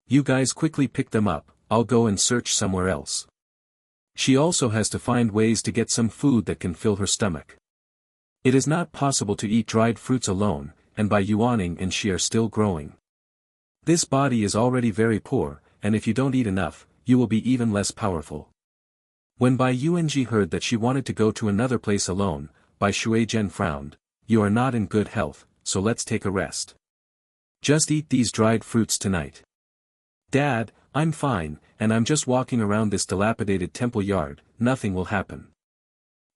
You guys quickly pick them up, I'll go and search somewhere else. She also has to find ways to get some food that can fill her stomach. It is not possible to eat dried fruits alone, and Bai Yuaning and she are still growing. This body is already very poor, and if you don't eat enough, you will be even less powerful. When Bai Yuanji heard that she wanted to go to another place alone, Bai Shuijian frowned. You are not in good health, so let's take a rest. Just eat these dried fruits tonight. Dad, I'm fine, and I'm just walking around this dilapidated temple yard, nothing will happen.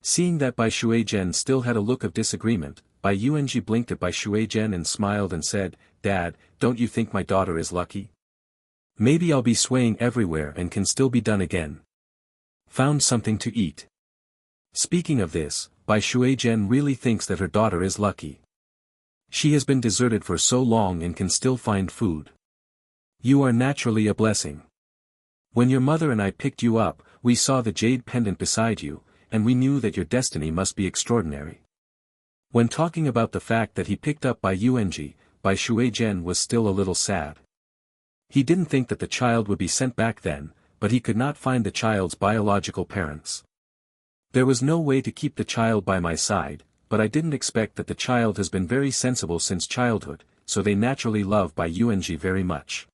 Seeing that Bai Shuijian still had a look of disagreement, Bai Yuanji blinked at Bai Shuijian and smiled and said, Dad, don't you think my daughter is lucky? Maybe I'll be swaying everywhere and can still be done again. Found something to eat. Speaking of this, Bai Shuijian really thinks that her daughter is lucky. She has been deserted for so long and can still find food. You are naturally a blessing. When your mother and I picked you up, we saw the jade pendant beside you, and we knew that your destiny must be extraordinary. When talking about the fact that he picked up Bai Yuanji, Bai Shuijian was still a little sad. He didn't think that the child would be sent back then, but he could not find the child's biological parents. There was no way to keep the child by my side, but I didn't expect that the child has been very sensible since childhood, so they naturally love Bai Yuanji very much.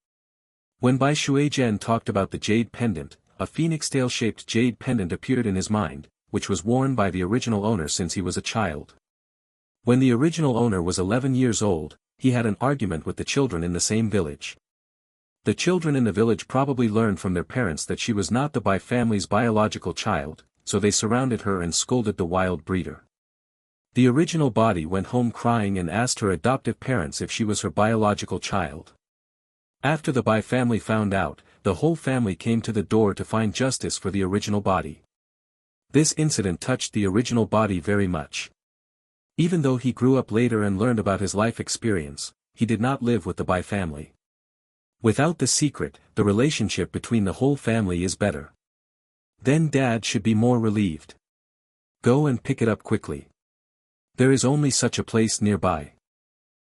When Bai Shuijian talked about the jade pendant, a phoenix tail-shaped jade pendant appeared in his mind, which was worn by the original owner since he was a child. When the original owner was 11 years old, he had an argument with the children in the same village. The children in the village probably learned from their parents that she was not the Bai family's biological child, so they surrounded her and scolded the wild breeder. The original body went home crying and asked her adoptive parents if she was her biological child. After the Bai family found out, the whole family came to the door to find justice for the original body. This incident touched the original body very much. Even though he grew up later and learned about his life experience, he did not live with the Bai family. Without the secret, the relationship between the whole family is better. Then Dad should be more relieved. Go and pick it up quickly. There is only such a place nearby.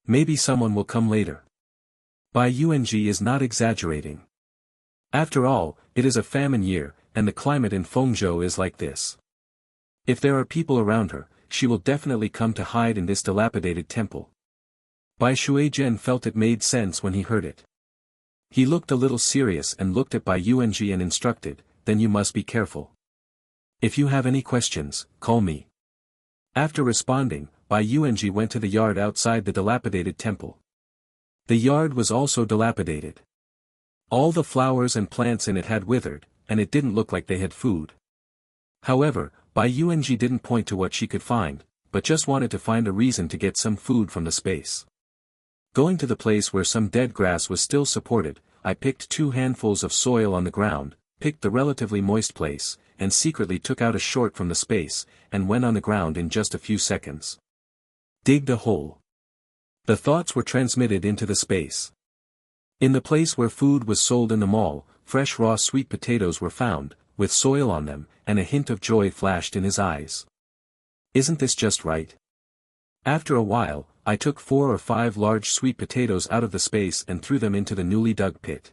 Maybe someone will come later. Bai Yuanji is not exaggerating. After all, it is a famine year, and the climate in Fengzhou is like this. If there are people around her, she will definitely come to hide in this dilapidated temple. Bai Shuizhen felt it made sense when he heard it. He looked a little serious and looked at Bai Yuanji and instructed, then you must be careful. If you have any questions, call me. After responding, Bai Yuanji went to the yard outside the dilapidated temple. The yard was also dilapidated. All the flowers and plants in it had withered, and it didn't look like they had food. However, Bai Yuanji didn't point to what she could find, but just wanted to find a reason to get some food from the space. Going to the place where some dead grass was still supported, I picked 2 handfuls of soil on the ground, picked the relatively moist place, and secretly took out a short from the space, and went on the ground in just a few seconds. Digged a hole. The thoughts were transmitted into the space. In the place where food was sold in the mall, fresh raw sweet potatoes were found, with soil on them, and a hint of joy flashed in his eyes. Isn't this just right? After a while, I took 4 or 5 large sweet potatoes out of the space and threw them into the newly dug pit.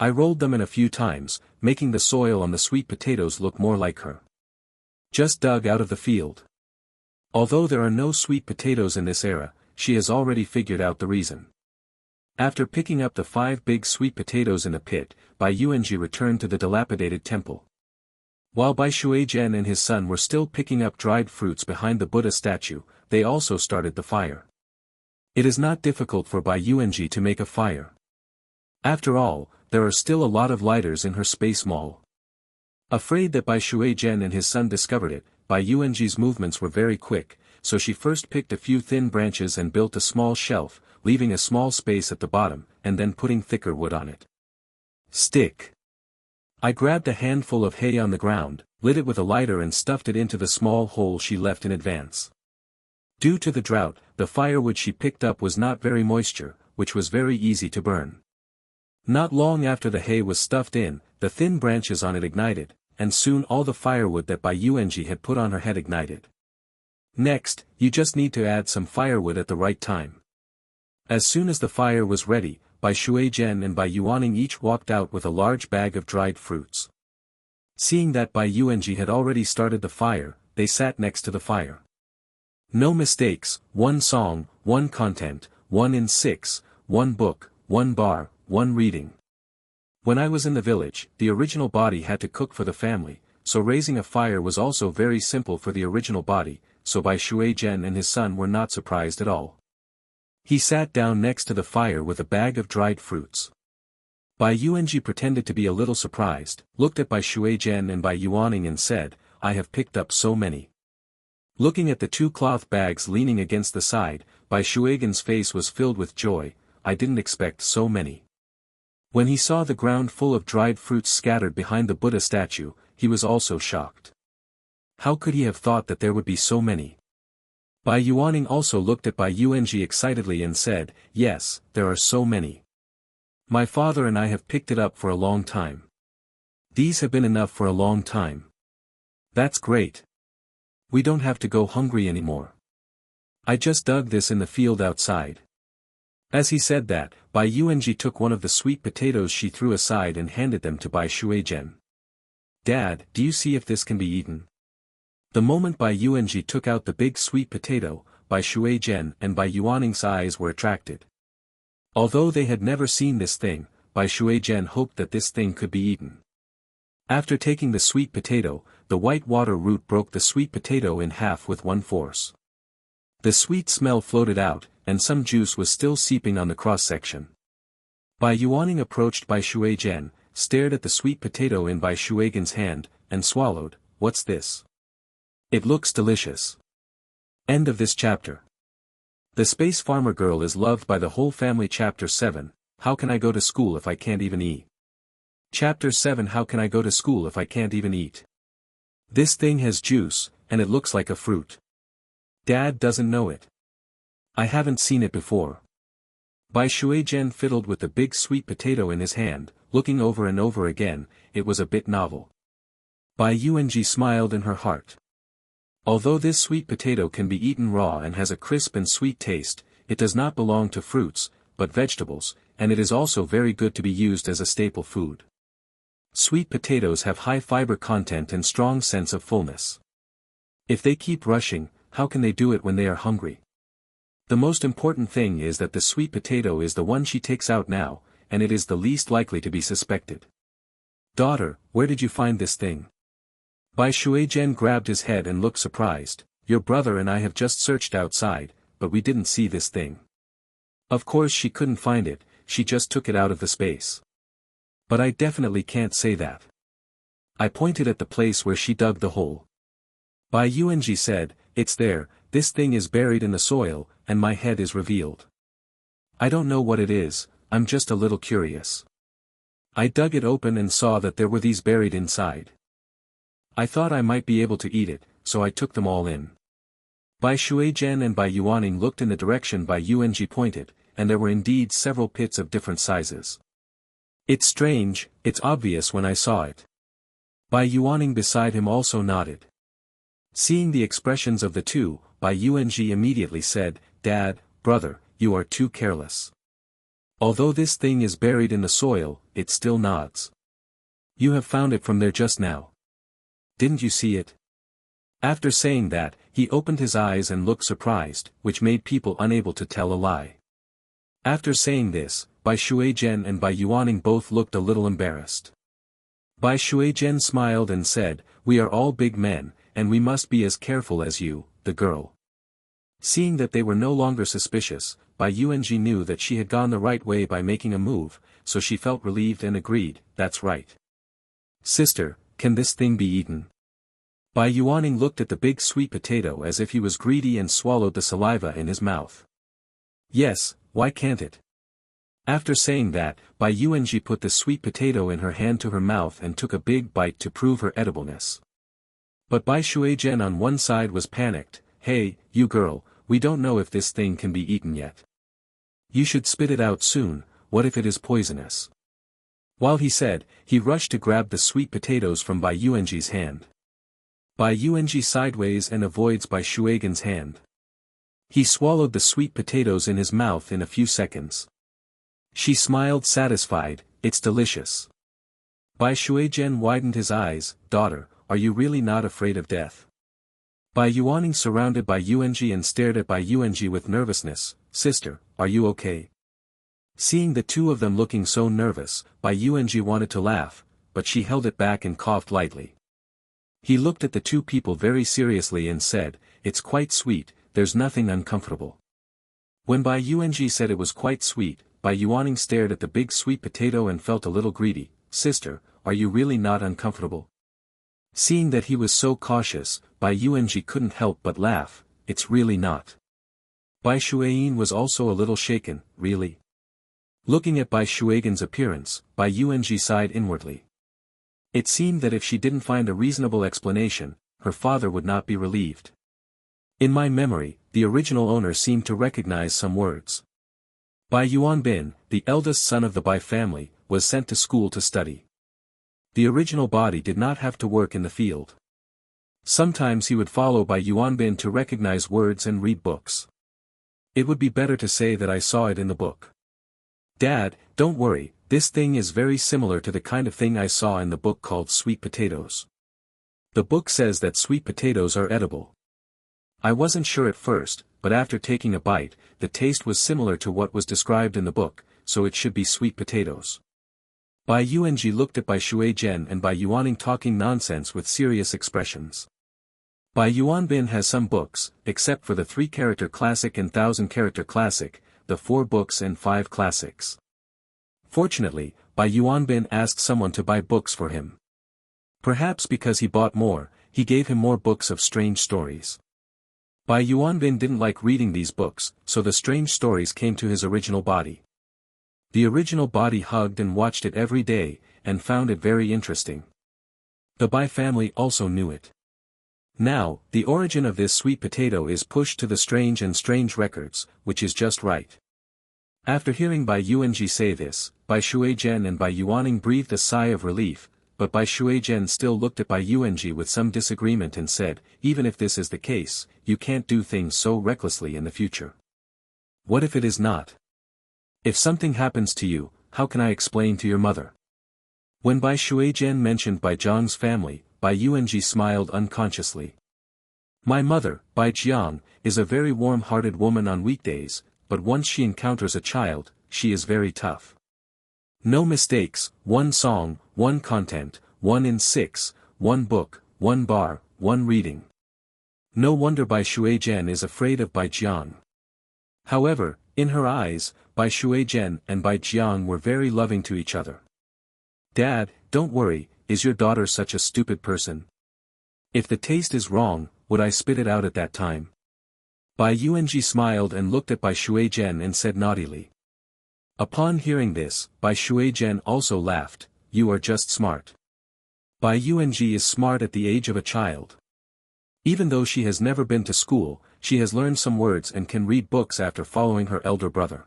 I rolled them in a few times, making the soil on the sweet potatoes look more like her. Just dug out of the field. Although there are no sweet potatoes in this era, she has already figured out the reason. After picking up the 5 big sweet potatoes in the pit, Bai Yuanji returned to the dilapidated temple. While Bai Shuizhen and his son were still picking up dried fruits behind the Buddha statue, they also started the fire. It is not difficult for Bai Yuanji to make a fire. After all, there are still a lot of lighters in her space mall. Afraid that Bai Shuizhen and his son discovered it, Bai Yuanji's movements were very quick, so she first picked a few thin branches and built a small shelf, leaving a small space at the bottom, and then putting thicker wood on it. Stick. I grabbed a handful of hay on the ground, lit it with a lighter and stuffed it into the small hole she left in advance. Due to the drought, the firewood she picked up was not very moisture, which was very easy to burn. Not long after the hay was stuffed in, the thin branches on it ignited, and soon all the firewood that Bai Yuanji had put on her head ignited. Next, you just need to add some firewood at the right time. As soon as the fire was ready, Bai Shuizhen and Bai Yuaning each walked out with a large bag of dried fruits. Seeing that Bai Yuanji had already started the fire, they sat next to the fire. No mistakes, 1 song, 1 content, 1 in 6, 1 book, 1 bar, 1 reading. When I was in the village, the original body had to cook for the family, so raising a fire was also very simple for the original body, so Bai Shuizhen and his son were not surprised at all. He sat down next to the fire with a bag of dried fruits. Bai Yuanji pretended to be a little surprised, looked at Bai Shuizhen and Bai Yuaning and said, I have picked up so many. Looking at the 2 cloth bags leaning against the side, Bai Shuizhen's face was filled with joy. I didn't expect so many. When he saw the ground full of dried fruits scattered behind the Buddha statue, he was also shocked. How could he have thought that there would be so many? Bai Yuaning also looked at Bai Yuanji excitedly and said, yes, there are so many. My father and I have picked it up for a long time. These have been enough for a long time. That's great. We don't have to go hungry anymore. I just dug this in the field outside. As he said that, Bai Yuanji took one of the sweet potatoes she threw aside and handed them to Bai Shuizhen. Dad, do you see if this can be eaten? The moment Bai Yuanji took out the big sweet potato, Bai Shuizhen and Bai Yuaning's eyes were attracted. Although they had never seen this thing, Bai Shuizhen hoped that this thing could be eaten. After taking the sweet potato, the white water root broke the sweet potato in half with one force. The sweet smell floated out, and some juice was still seeping on the cross-section. Bai Yuaning approached Bai Shuizhen, stared at the sweet potato in Bai Shuizhen's hand, and swallowed. What's this? It looks delicious. End of this chapter. The Space Farmer Girl is loved by the whole family. Chapter 7, How can I go to school if I can't even eat? Chapter 7, How can I go to school if I can't even eat? This thing has juice, and it looks like a fruit. Dad doesn't know it. I haven't seen it before. Bai Shuizhen fiddled with the big sweet potato in his hand, looking over and over again. It was a bit novel. Bai Yuanji smiled in her heart. Although this sweet potato can be eaten raw and has a crisp and sweet taste, it does not belong to fruits, but vegetables, and it is also very good to be used as a staple food. Sweet potatoes have high fiber content and strong sense of fullness. If they keep rushing, how can they do it when they are hungry? The most important thing is that the sweet potato is the one she takes out now, and it is the least likely to be suspected. Daughter, where did you find this thing? Bai Shuizhen grabbed his head and looked surprised. Your brother and I have just searched outside, but we didn't see this thing. Of course she couldn't find it, she just took it out of the space. But I definitely can't say that. I pointed at the place where she dug the hole. Bai Yuanji said, it's there, this thing is buried in the soil, and my head is revealed. I don't know what it is, I'm just a little curious. I dug it open and saw that there were these buried inside. I thought I might be able to eat it, so I took them all in. Bai Shuizhen and Bai Yuaning looked in the direction Bai Yuanji pointed, and there were indeed several pits of different sizes. It's strange, it's obvious when I saw it. Bai Yuaning beside him also nodded. Seeing the expressions of the two, Bai Yuanji immediately said, Dad, brother, you are too careless. Although this thing is buried in the soil, it still nods. You have found it from there just now. Didn't you see it? After saying that, he opened his eyes and looked surprised, which made people unable to tell a lie. After saying this, Bai Shuizhen and Bai Yuaning both looked a little embarrassed. Bai Shuizhen smiled and said, we are all big men, and we must be as careful as you, the girl. Seeing that they were no longer suspicious, Bai Yuanji knew that she had gone the right way by making a move, so she felt relieved and agreed, that's right. Sister, can this thing be eaten? Bai Yuaning looked at the big sweet potato as if he was greedy and swallowed the saliva in his mouth. Yes, why can't it? After saying that, Bai Yuanji put the sweet potato in her hand to her mouth and took a big bite to prove her edibleness. But Bai Shuizhen on one side was panicked, hey, you girl, we don't know if this thing can be eaten yet. You should spit it out soon, what if it is poisonous? While he said, he rushed to grab the sweet potatoes from Bai Yuanji's hand. Bai Yuanji sideways and avoids Bai Shuigen's hand. He swallowed the sweet potatoes in his mouth in a few seconds. She smiled satisfied, it's delicious. Bai Shuizhen widened his eyes, daughter, are you really not afraid of death? Bai Yuaning surrounded Bai Yuanji and stared at Bai Yuanji with nervousness, sister, are you okay? Seeing the two of them looking so nervous, Bai Yuanji wanted to laugh, but she held it back and coughed lightly. He looked at the two people very seriously and said, it's quite sweet, there's nothing uncomfortable. When Bai Yuanji said it was quite sweet, Bai Yuaning stared at the big sweet potato and felt a little greedy, sister, are you really not uncomfortable? Seeing that he was so cautious, Bai Yuanji couldn't help but laugh, it's really not. Bai Shuiyin was also a little shaken, really? Looking at Bai Shuigen's appearance, Bai Yuanji sighed inwardly. It seemed that if she didn't find a reasonable explanation, her father would not be relieved. In my memory, the original owner seemed to recognize some words. Bai Yuanbin, the eldest son of the Bai family, was sent to school to study. The original body did not have to work in the field. Sometimes he would follow Bai Yuanbin to recognize words and read books. It would be better to say that I saw it in the book. Dad, don't worry, this thing is very similar to the kind of thing I saw in the book called Sweet Potatoes. The book says that sweet potatoes are edible. I wasn't sure at first, but after taking a bite, the taste was similar to what was described in the book, so it should be sweet potatoes. Bai Yuanji looked at Bai Shuizhen and Bai Yuaning talking nonsense with serious expressions. Bai Yuanbin has some books, except for the 3-character classic and 1,000-character classic, the 4 books and 5 classics. Fortunately, Bai Yuanbin asked someone to buy books for him. Perhaps because he bought more, he gave him more books of strange stories. Bai Yuanbin didn't like reading these books, so the strange stories came to his original body. The original body hugged and watched it every day, and found it very interesting. The Bai family also knew it. Now, the origin of this sweet potato is pushed to the strange records, which is just right. After hearing Bai Yuanji say this, Bai Shuizhen and Bai Yuaning breathed a sigh of relief, but Bai Shuizhen still looked at Bai Yuanji with some disagreement and said, even if this is the case, you can't do things so recklessly in the future. What if it is not? If something happens to you, how can I explain to your mother? When Bai Shuijian mentioned Bai Zhang's family, Bai Yuanji smiled unconsciously. My mother, Bai Jiang, is a very warm-hearted woman on weekdays, but once she encounters a child, she is very tough. No mistakes, one song, one content, 1 in 6, one book, one bar, one reading. No wonder Bai Shuijian is afraid of Bai Jiang. However, in her eyes, Bai Shuijian and Bai Jiang were very loving to each other. Dad, don't worry, is your daughter such a stupid person? If the taste is wrong, would I spit it out at that time? Bai Yuanji smiled and looked at Bai Shuijian and said naughtily. Upon hearing this, Bai Shuijian also laughed, you are just smart. Bai Yuanji is smart at the age of a child. Even though she has never been to school, she has learned some words and can read books after following her elder brother.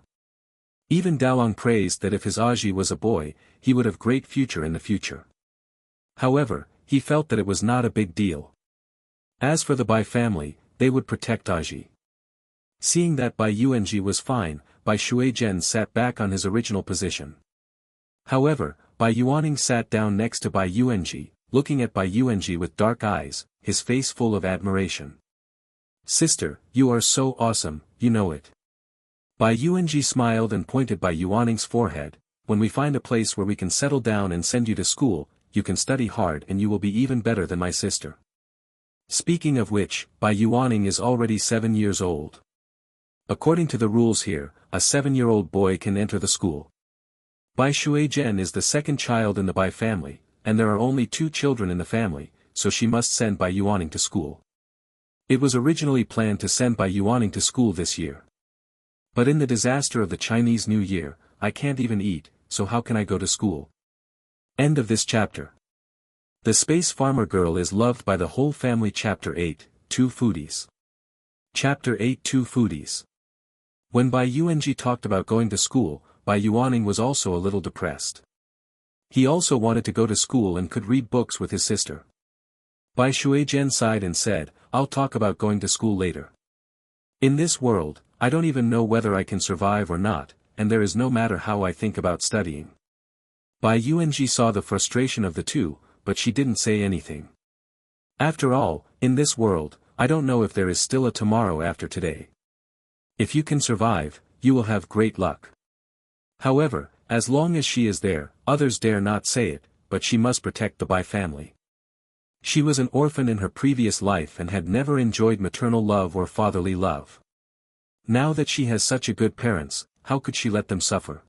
Even Daolong praised that if his Aji was a boy, he would have great future in the future. However, he felt that it was not a big deal. As for the Bai family, they would protect Aji. Seeing that Bai Yuanji was fine, Bai Shuijian sat back on his original position. However, Bai Yuaning sat down next to Bai Yuanji, looking at Bai Yuanji with dark eyes, his face full of admiration. Sister, you are so awesome, you know it. Bai Yuanji smiled and pointed Bai Yuaning's forehead, when we find a place where we can settle down and send you to school, you can study hard and you will be even better than my sister. Speaking of which, Bai Yuaning is already 7 years old. According to the rules here, a 7-year-old boy can enter the school. Bai Shuijian is the second child in the Bai family, and there are only 2 children in the family, so she must send Bai Yuaning to school. It was originally planned to send Bai Yuaning to school this year. But in the disaster of the Chinese New Year, I can't even eat, so how can I go to school? End of this chapter. The Space Farmer Girl is loved by the whole family. Chapter 8, 2 Foodies. Chapter 8, 2 Foodies. When Bai Yuanji talked about going to school, Bai Yuaning was also a little depressed. He also wanted to go to school and could read books with his sister. Bai Shuijian sighed and said, I'll talk about going to school later. In this world, I don't even know whether I can survive or not, and there is no matter how I think about studying. Bai Yuanji saw the frustration of the two, but she didn't say anything. After all, in this world, I don't know if there is still a tomorrow after today. If you can survive, you will have great luck. However, as long as she is there, others dare not say it, but she must protect the Bai family. She was an orphan in her previous life and had never enjoyed maternal love or fatherly love. Now that she has such a good parents, how could she let them suffer?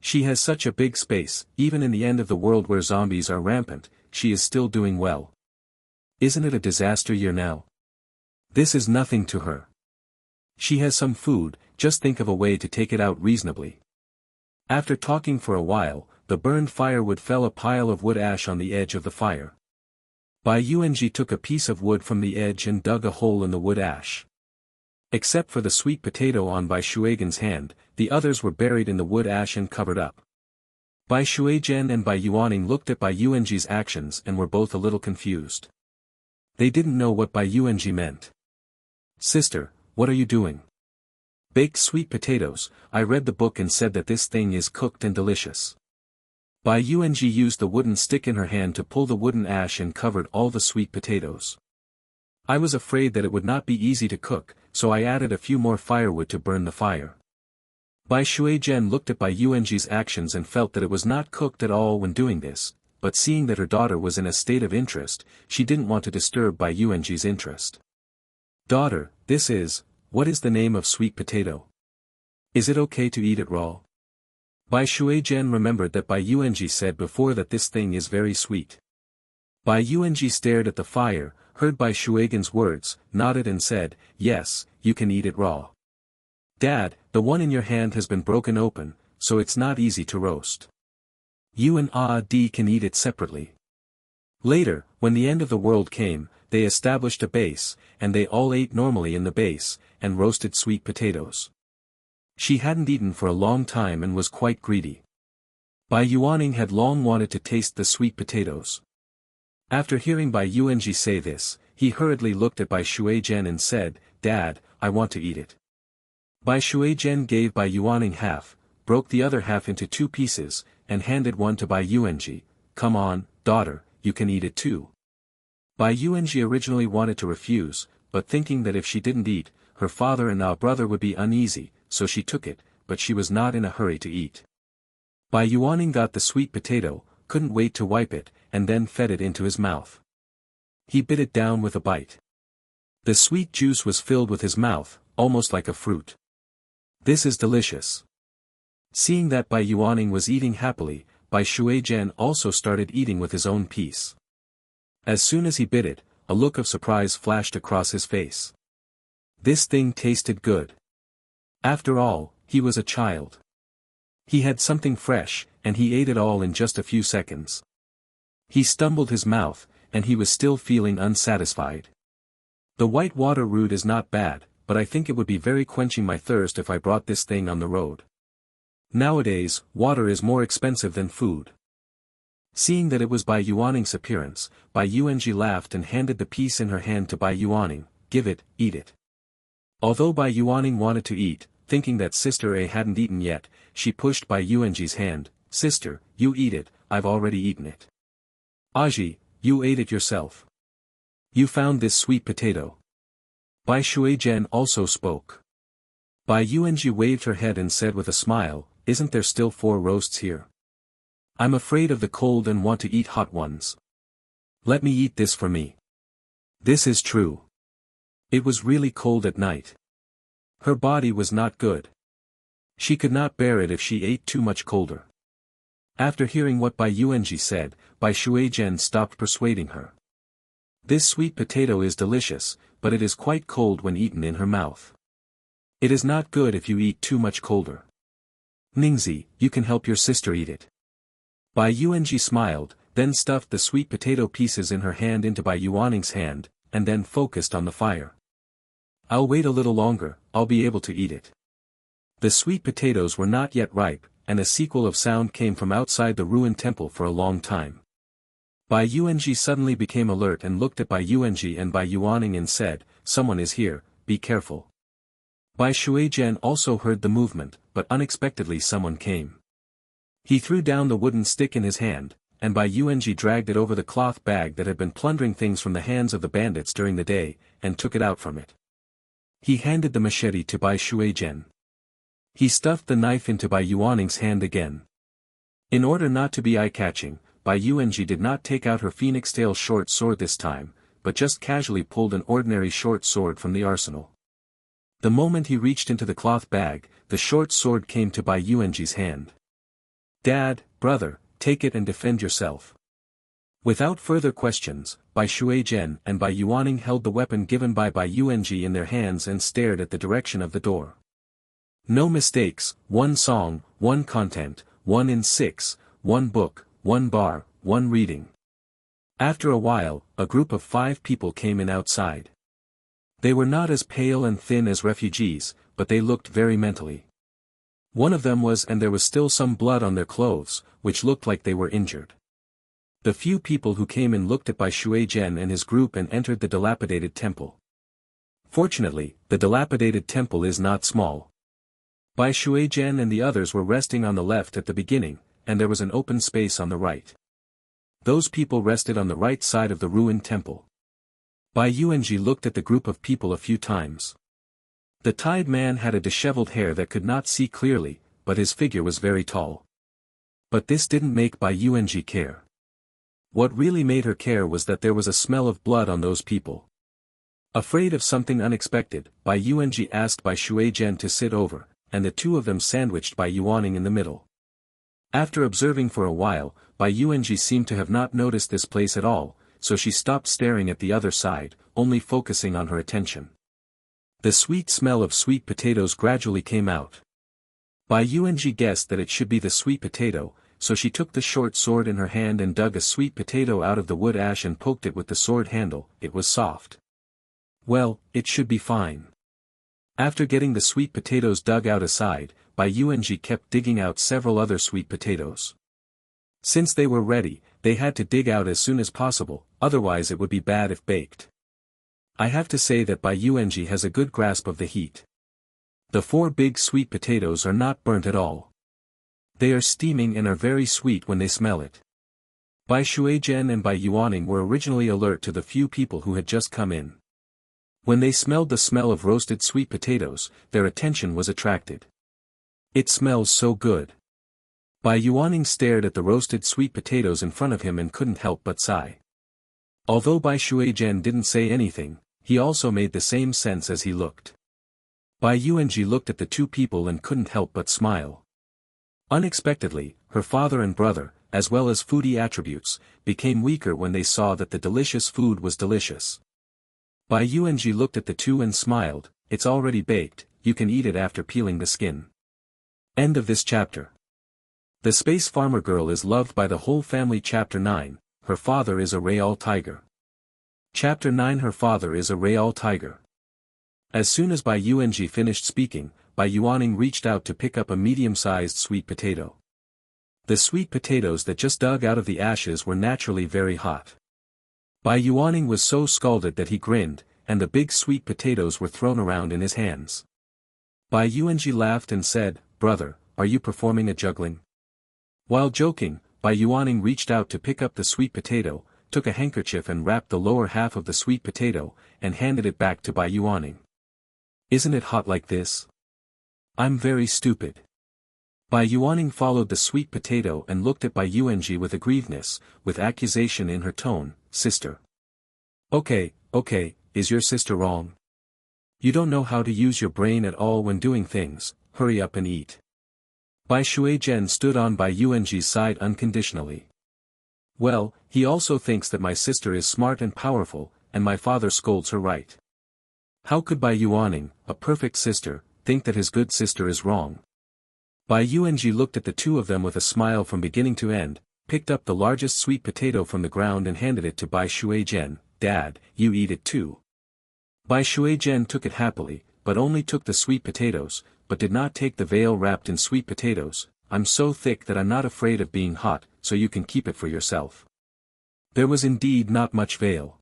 She has such a big space, even in the end of the world where zombies are rampant, she is still doing well. Isn't it a disaster year now? This is nothing to her. She has some food, just think of a way to take it out reasonably. After talking for a while, the burned firewood fell a pile of wood ash on the edge of the fire. Bai Yuanji took a piece of wood from the edge and dug a hole in the wood ash. Except for the sweet potato on Bai Shuijian's hand, the others were buried in the wood ash and covered up. Bai Shuijian and Bai Yuaning looked at Bai Yuanji's actions and were both a little confused. They didn't know what Bai Yuanji meant. Sister, what are you doing? Baked sweet potatoes, I read the book and said that this thing is cooked and delicious. Bai Yuanji used the wooden stick in her hand to pull the wooden ash and covered all the sweet potatoes. I was afraid that it would not be easy to cook, so I added a few more firewood to burn the fire. Bai Shuijian looked at Bai Yuanji's actions and felt that it was not cooked at all when doing this, but seeing that her daughter was in a state of interest, she didn't want to disturb Bai Yuanji's interest. Daughter, what is the name of sweet potato? Is it okay to eat it raw? Bai Shuijian remembered that Bai Yuanji said before that this thing is very sweet. Bai Yuanji stared at the fire, heard Bai Shuijian's words, nodded and said, yes, you can eat it raw. Dad, the one in your hand has been broken open, so it's not easy to roast. You and Adi can eat it separately. Later, when the end of the world came, they established a base, and they all ate normally in the base, and roasted sweet potatoes. She hadn't eaten for a long time and was quite greedy. Bai Yuaning had long wanted to taste the sweet potatoes. After hearing Bai Yuanji say this, he hurriedly looked at Bai Shuijian and said, Dad, I want to eat it. Bai Shuijian gave Bai Yuaning half, broke the other half into 2 pieces, and handed one to Bai Yuanji, "Come on, daughter, you can eat it too." Bai Yuanji originally wanted to refuse, but thinking that if she didn't eat, her father and brother would be uneasy, so she took it, but she was not in a hurry to eat. Bai Yuaning got the sweet potato, couldn't wait to wipe it, and then fed it into his mouth. He bit it down with a bite. The sweet juice was filled with his mouth, almost like a fruit. "This is delicious." Seeing that Bai Yuaning was eating happily, Bai Shuijian also started eating with his own piece. As soon as he bit it, a look of surprise flashed across his face. This thing tasted good. After all, he was a child. He had something fresh, and he ate it all in just a few seconds. He stumbled his mouth, and he was still feeling unsatisfied. "The white water root is not bad, but I think it would be very quenching my thirst if I brought this thing on the road. Nowadays, water is more expensive than food." Seeing that it was Bai Yuaning's appearance, Bai Yuanji laughed and handed the piece in her hand to Bai Yuaning. "Give it, eat it." Although Bai Yuaning wanted to eat, thinking that Sister A hadn't eaten yet, she pushed Bai Yuanji's hand. "Sister, you eat it, I've already eaten it." "Aji, you ate it yourself. You found this sweet potato." Bai Shuijian also spoke. Bai Yuanji waved her head and said with a smile, "Isn't there still 4 roasts here? I'm afraid of the cold and want to eat hot ones. Let me eat this for me." This is true. It was really cold at night. Her body was not good. She could not bear it if she ate too much colder. After hearing what Bai Yuanji said, Bai Shuijian stopped persuading her. "This sweet potato is delicious, but it is quite cold when eaten in her mouth. It is not good if you eat too much colder. Ningzi, you can help your sister eat it." Bai Yuanji smiled, then stuffed the sweet potato pieces in her hand into Bai Yuaning's hand, and then focused on the fire. "I'll wait a little longer, I'll be able to eat it." The sweet potatoes were not yet ripe, and a sequel of sound came from outside the ruined temple for a long time. Bai Yuanji suddenly became alert and looked at Bai Yuanji and Bai Yuaning and said, "Someone is here, be careful." Bai Shuijian also heard the movement, but unexpectedly someone came. He threw down the wooden stick in his hand, and Bai Yuanji dragged it over the cloth bag that had been plundering things from the hands of the bandits during the day, and took it out from it. He handed the machete to Bai Shuijian. He stuffed the knife into Bai Yuaning's hand again. In order not to be eye-catching, Bai Yuanji did not take out her phoenix tail short sword this time, but just casually pulled an ordinary short sword from the arsenal. The moment he reached into the cloth bag, the short sword came to Bai Yuanji's hand. "Dad, brother, take it and defend yourself." Without further questions, Bai Shuijian and Bai Yuaning held the weapon given by Bai Yuanji in their hands and stared at the direction of the door. No mistakes, 1 song, 1 content, 1 in 6, 1 book, 1 bar, 1 reading. After a while, a group of 5 people came in outside. They were not as pale and thin as refugees, but they looked very mentally. One of them was, and there was still some blood on their clothes, which looked like they were injured. The few people who came in looked at Bai Shuijian and his group and entered the dilapidated temple. Fortunately, the dilapidated temple is not small. Bai Shuijian and the others were resting on the left at the beginning, and there was an open space on the right. Those people rested on the right side of the ruined temple. Bai Yuanji looked at the group of people a few times. The tied man had a disheveled hair that could not see clearly, but his figure was very tall. But this didn't make Bai Yuanji care. What really made her care was that there was a smell of blood on those people. Afraid of something unexpected, Bai Yuanji asked Bai Shuijian to sit over, and the two of them sandwiched Bai Yuaning in the middle. After observing for a while, Bai Yuanji seemed to have not noticed this place at all, so she stopped staring at the other side, only focusing on her attention. The sweet smell of sweet potatoes gradually came out. Bai Yuanji guessed that it should be the sweet potato, so she took the short sword in her hand and dug a sweet potato out of the wood ash and poked it with the sword handle. It was soft. Well, it should be fine. After getting the sweet potatoes dug out aside, Bai Yuanji kept digging out several other sweet potatoes. Since they were ready, they had to dig out as soon as possible, otherwise it would be bad if baked. I have to say that Bai Yuanji has a good grasp of the heat. The 4 big sweet potatoes are not burnt at all. They are steaming and are very sweet when they smell it. Bai Shuizhen and Bai Yuaning were originally alert to the few people who had just come in. When they smelled the smell of roasted sweet potatoes, their attention was attracted. "It smells so good." Bai Yuaning stared at the roasted sweet potatoes in front of him and couldn't help but sigh. Although Bai Shuizhen didn't say anything, he also made the same sense as he looked. Bai Yuanji looked at the two people and couldn't help but smile. Unexpectedly, her father and brother, as well as foodie attributes, became weaker when they saw that the delicious food was delicious. Bai Yuanji looked at the two and smiled. "It's already baked, you can eat it after peeling the skin." End of this chapter. The Space Farmer Girl is loved by the whole family. Chapter 9, her father is a Real Tiger. Chapter 9, her father is a Real Tiger. As soon as Bai Yuanji finished speaking, Bai Yuaning reached out to pick up a medium-sized sweet potato. The sweet potatoes that just dug out of the ashes were naturally very hot. Bai Yuaning was so scalded that he grinned, and the big sweet potatoes were thrown around in his hands. Bai Yuanji laughed and said, "Brother, are you performing a juggling?" While joking, Bai Yuaning reached out to pick up the sweet potato, took a handkerchief and wrapped the lower half of the sweet potato, and handed it back to Bai Yuaning. "Isn't it hot like this? I'm very stupid." Bai Yuaning followed the sweet potato and looked at Bai Yuanji with aggrievedness, with accusation in her tone. "Sister. Okay, is your sister wrong? You don't know how to use your brain at all when doing things, hurry up and eat." Bai Shuizhen stood on Bai Yuanji's side unconditionally. "Well, he also thinks that my sister is smart and powerful, and my father scolds her right. How could Bai Yuaning, a perfect sister, think that his good sister is wrong?" Bai Yuanji looked at the two of them with a smile from beginning to end, picked up the largest sweet potato from the ground and handed it to Bai Shuizhen. "Dad, you eat it too." Bai Shuizhen took it happily, but only took the sweet potatoes, but did not take the veil wrapped in sweet potatoes. "I'm so thick that I'm not afraid of being hot, so you can keep it for yourself." There was indeed not much veil.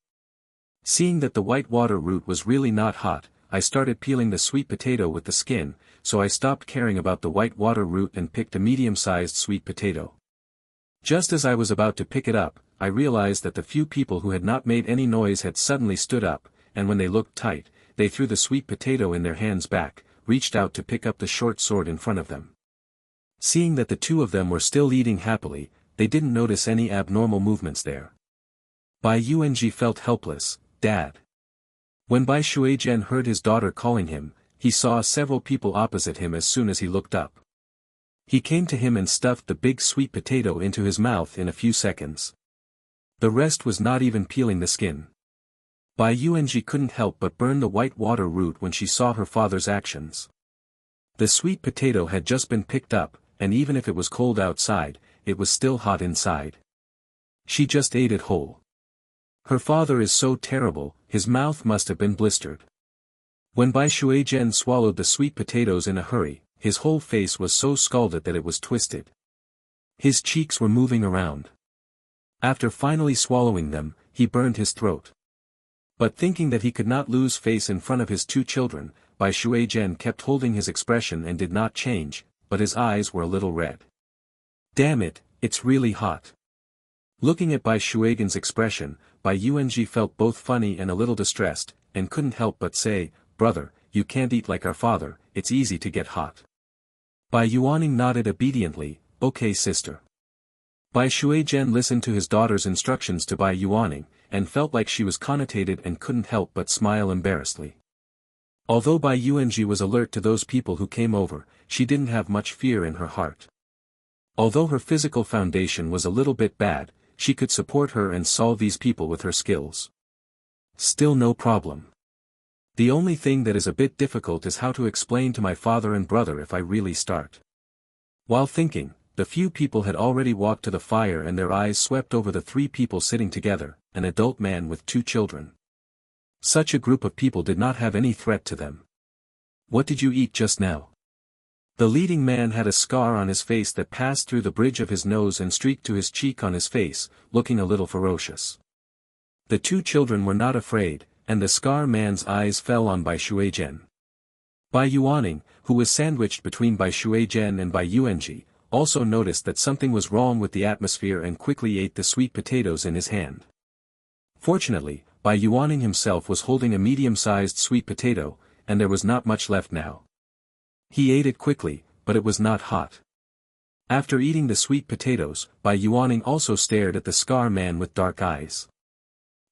Seeing that the white water root was really not hot, I started peeling the sweet potato with the skin, so I stopped caring about the white water root and picked a medium-sized sweet potato. Just as I was about to pick it up, I realized that the few people who had not made any noise had suddenly stood up, and when they looked tight, they threw the sweet potato in their hands back, reached out to pick up the short sword in front of them. Seeing that the two of them were still eating happily, they didn't notice any abnormal movements there. Bai Yuanji felt helpless. "Dad." When Bai Shuizhen heard his daughter calling him, he saw several people opposite him as soon as he looked up. He came to him and stuffed the big sweet potato into his mouth in a few seconds. The rest was not even peeling the skin. Bai Yuanji couldn't help but burn the white water root when she saw her father's actions. The sweet potato had just been picked up, and even if it was cold outside, it was still hot inside. She just ate it whole. Her father is so terrible, his mouth must have been blistered. When Bai Shuizhen swallowed the sweet potatoes in a hurry, his whole face was so scalded that it was twisted. His cheeks were moving around. After finally swallowing them, he burned his throat. But thinking that he could not lose face in front of his two children, Bai Shuizhen kept holding his expression and did not change, but his eyes were a little red. "Damn it, it's really hot." Looking at Bai Shuizhen's expression, Bai Yuanji felt both funny and a little distressed, and couldn't help but say, "Brother, you can't eat like our father, it's easy to get hot." Bai Yuaning nodded obediently. "Okay, sister." Bai Shuizhen listened to his daughter's instructions to Bai Yuaning, and felt like she was connotated and couldn't help but smile embarrassedly. Although Bai Yuanji was alert to those people who came over, she didn't have much fear in her heart. Although her physical foundation was a little bit bad, she could support her and solve these people with her skills. Still no problem. The only thing that is a bit difficult is how to explain to my father and brother if I really start. While thinking, the few people had already walked to the fire and their eyes swept over the three people sitting together, an adult man with two children. Such a group of people did not have any threat to them. "What did you eat just now?" The leading man had a scar on his face that passed through the bridge of his nose and streaked to his cheek on his face, looking a little ferocious. The two children were not afraid, and the scar man's eyes fell on Bai Shuizhen. Bai Yuaning, who was sandwiched between Bai Shuizhen and Bai Yuanji, also noticed that something was wrong with the atmosphere and quickly ate the sweet potatoes in his hand. Fortunately, Bai Yuaning himself was holding a medium-sized sweet potato, and there was not much left now. He ate it quickly, but it was not hot. After eating the sweet potatoes, Bai Yuaning also stared at the scar man with dark eyes.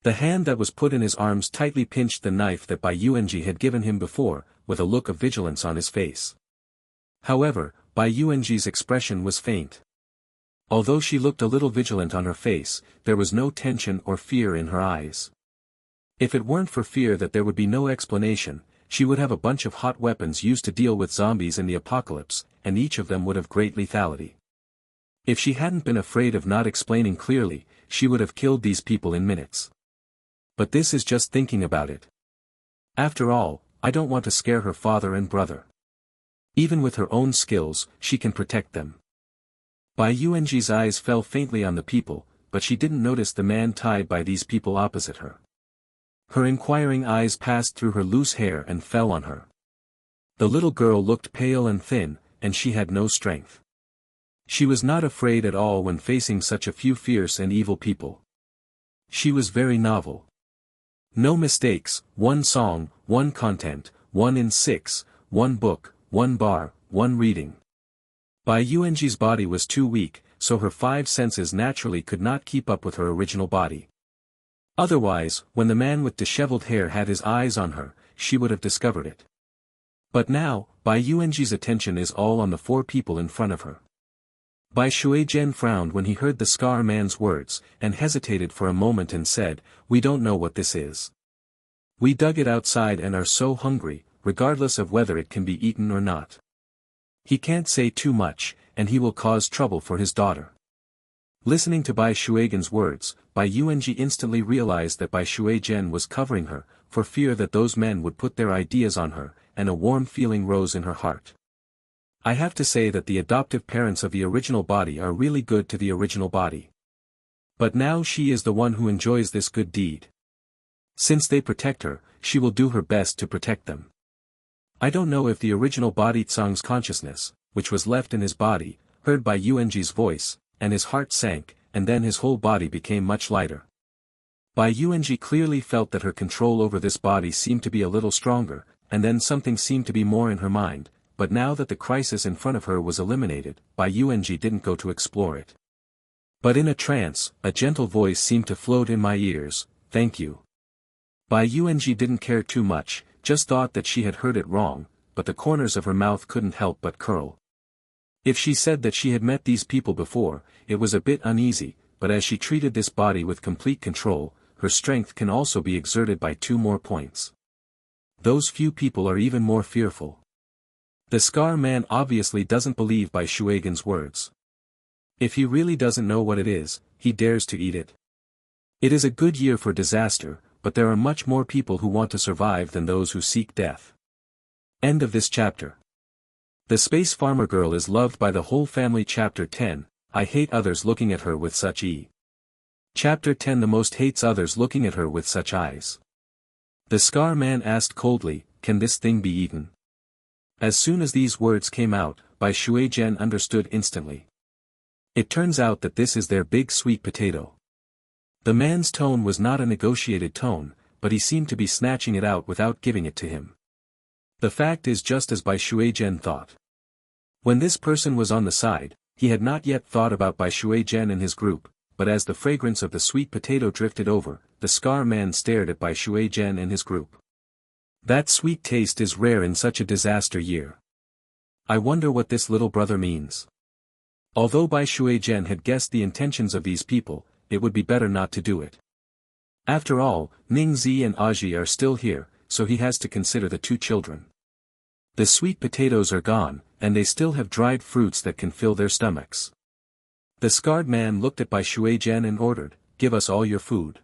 The hand that was put in his arms tightly pinched the knife that Bai Yuanji had given him before, with a look of vigilance on his face. However, Bai Yuanji's expression was faint. Although she looked a little vigilant on her face, there was no tension or fear in her eyes. If it weren't for fear that there would be no explanation, she would have a bunch of hot weapons used to deal with zombies in the apocalypse, and each of them would have great lethality. If she hadn't been afraid of not explaining clearly, she would have killed these people in minutes. But this is just thinking about it. After all, I don't want to scare her father and brother. Even with her own skills, she can protect them. Bai Yuanji's eyes fell faintly on the people, but she didn't notice the man tied by these people opposite her. Her inquiring eyes passed through her loose hair and fell on her. The little girl looked pale and thin, and she had no strength. She was not afraid at all when facing such a few fierce and evil people. She was very novel. No mistakes, one song, one content, 1 in 6, one book, one bar, one reading. Bai Yuanji's body was too weak, so her 5 senses naturally could not keep up with her original body. Otherwise, when the man with disheveled hair had his eyes on her, she would have discovered it. But now, Bai Yuanji's attention is all on the 4 people in front of her. Bai Shuizhen frowned when he heard the scar man's words, and hesitated for a moment and said, "We don't know what this is. We dug it outside and are so hungry, regardless of whether it can be eaten or not. He can't say too much, and he will cause trouble for his daughter." Listening to Bai Shuigen's words, Bai Yuanji instantly realized that Bai Shuigen was covering her, for fear that those men would put their ideas on her, and a warm feeling rose in her heart. I have to say that the adoptive parents of the original body are really good to the original body. But now she is the one who enjoys this good deed. Since they protect her, she will do her best to protect them. I don't know if the original body Tsang's consciousness, which was left in his body, heard Bai Yuanji's voice, and his heart sank, and then his whole body became much lighter. Bai Yuanji clearly felt that her control over this body seemed to be a little stronger, and then something seemed to be more in her mind, but now that the crisis in front of her was eliminated, Bai Yuanji didn't go to explore it. But in a trance, a gentle voice seemed to float in my ears, "Thank you." Bai Yuanji didn't care too much, just thought that she had heard it wrong, but the corners of her mouth couldn't help but curl. If she said that she had met these people before, it was a bit uneasy, but as she treated this body with complete control, her strength can also be exerted by 2 more points. Those few people are even more fearful. The scar man obviously doesn't believe Bai Shuigen's words. If he really doesn't know what it is, he dares to eat it. It is a good year for disaster, but there are much more people who want to survive than those who seek death. End of this chapter. The Space Farmer Girl is loved by the whole family. Chapter 10, I hate others looking at her with such Chapter 10, the most hates others looking at her with such eyes. The scar man asked coldly, "Can this thing be eaten?" As soon as these words came out, Bai Shuigen understood instantly. It turns out that this is their big sweet potato. The man's tone was not a negotiated tone, but he seemed to be snatching it out without giving it to him. The fact is just as Bai Shuigen thought. When this person was on the side, he had not yet thought about Bai Shuigen and his group, but as the fragrance of the sweet potato drifted over, the scar man stared at Bai Shuigen and his group. That sweet taste is rare in such a disaster year. I wonder what this little brother means. Although Bai Shuigen had guessed the intentions of these people, it would be better not to do it. After all, Ningzi and Aji are still here, so he has to consider the 2 children. The sweet potatoes are gone, and they still have dried fruits that can fill their stomachs. The scarred man looked at Bai Shuigen and ordered, "Give us all your food."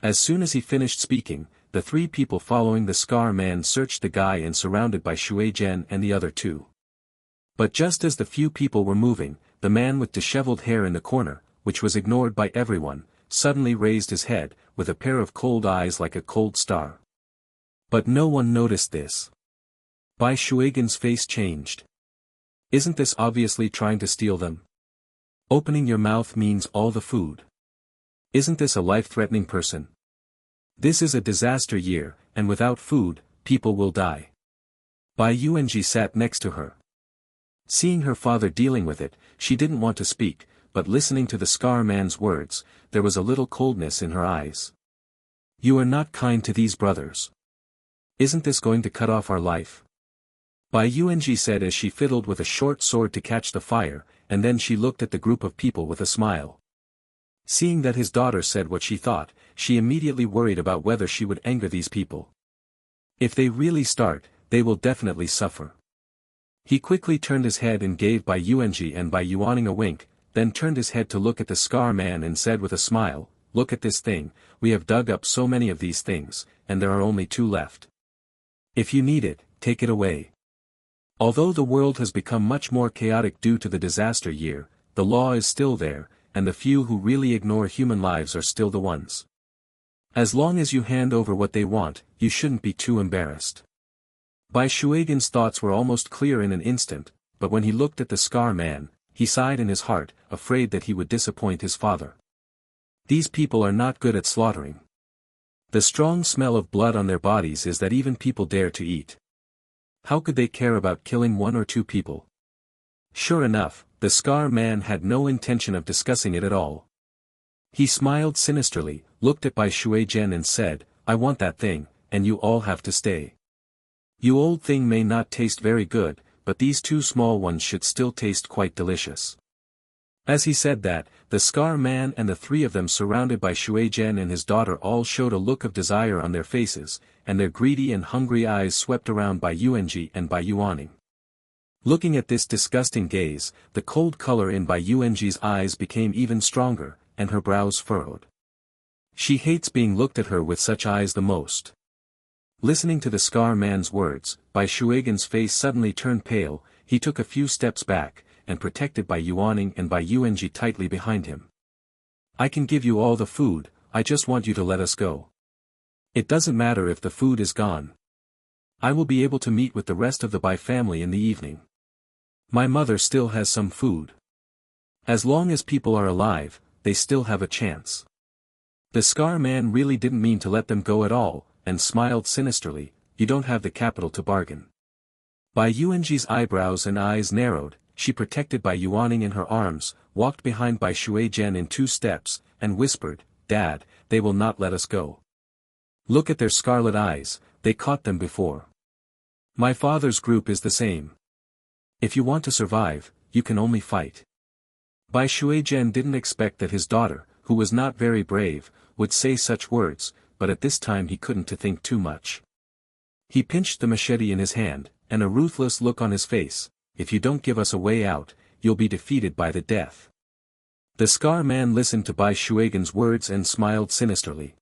As soon as he finished speaking, the 3 people following the scar man searched the guy and surrounded Bai Shuigen and the other 2. But just as the few people were moving, the man with disheveled hair in the corner, which was ignored by everyone, suddenly raised his head, with a pair of cold eyes like a cold star. But no one noticed this. Bai Shuigen's face changed. Isn't this obviously trying to steal them? Opening your mouth means all the food. Isn't this a life-threatening person? This is a disaster year, and without food, people will die. Bai Yuanji sat next to her. Seeing her father dealing with it, she didn't want to speak, but listening to the Scar man's words, there was a little coldness in her eyes. You are not kind to these brothers. Isn't this going to cut off our life? Bai Yuanji said as she fiddled with a short sword to catch the fire, and then she looked at the group of people with a smile. Seeing that his daughter said what she thought, she immediately worried about whether she would anger these people. If they really start, they will definitely suffer. He quickly turned his head and gave Bai Yuanji and Bai Yuaning a wink, then turned his head to look at the Scar man and said with a smile, "Look at this thing, we have dug up so many of these things, and there are only 2 left. If you need it, take it away." Although the world has become much more chaotic due to the disaster year, the law is still there, and the few who really ignore human lives are still the ones. As long as you hand over what they want, you shouldn't be too embarrassed. Bai Shuigan's thoughts were almost clear in an instant, but when he looked at the Scar man, he sighed in his heart, afraid that he would disappoint his father. These people are not good at slaughtering. The strong smell of blood on their bodies is that even people dare to eat. How could they care about killing 1 or 2 people? Sure enough, the Scar man had no intention of discussing it at all. He smiled sinisterly, looked at Bai Shuigen and said, "I want that thing, and you all have to stay. You old thing may not taste very good, but these 2 small ones should still taste quite delicious." As he said that, the Scar man and the 3 of them surrounded by Shuigen and his daughter all showed a look of desire on their faces, and their greedy and hungry eyes swept around Bai Yuanji and Bai Yuaning. Looking at this disgusting gaze, the cold color in Bai Yuanji's eyes became even stronger, and her brows furrowed. She hates being looked at her with such eyes the most. Listening to the Scar man's words, Bai Shuigen's face suddenly turned pale, he took a few steps back, and protected Bai Yuaning and Bai Yuanji tightly behind him. "I can give you all the food, I just want you to let us go. It doesn't matter if the food is gone. I will be able to meet with the rest of the Bai family in the evening. My mother still has some food. As long as people are alive, they still have a chance." The Scar man really didn't mean to let them go at all, and smiled sinisterly, "You don't have the capital to bargain." Bai Yuanji's eyebrows and eyes narrowed, she protected Bai Yuaning in her arms, walked behind Bai Shuigen in 2 steps, and whispered, "Dad, they will not let us go. Look at their scarlet eyes, they caught them before. My father's group is the same. If you want to survive, you can only fight." Bai Shuigen didn't expect that his daughter, who was not very brave, would say such words, but at this time he couldn't to think too much. He pinched the machete in his hand, and a ruthless look on his face, "If you don't give us a way out, you'll be defeated by the death." The Scar man listened to Bai Shuigen's words and smiled sinisterly.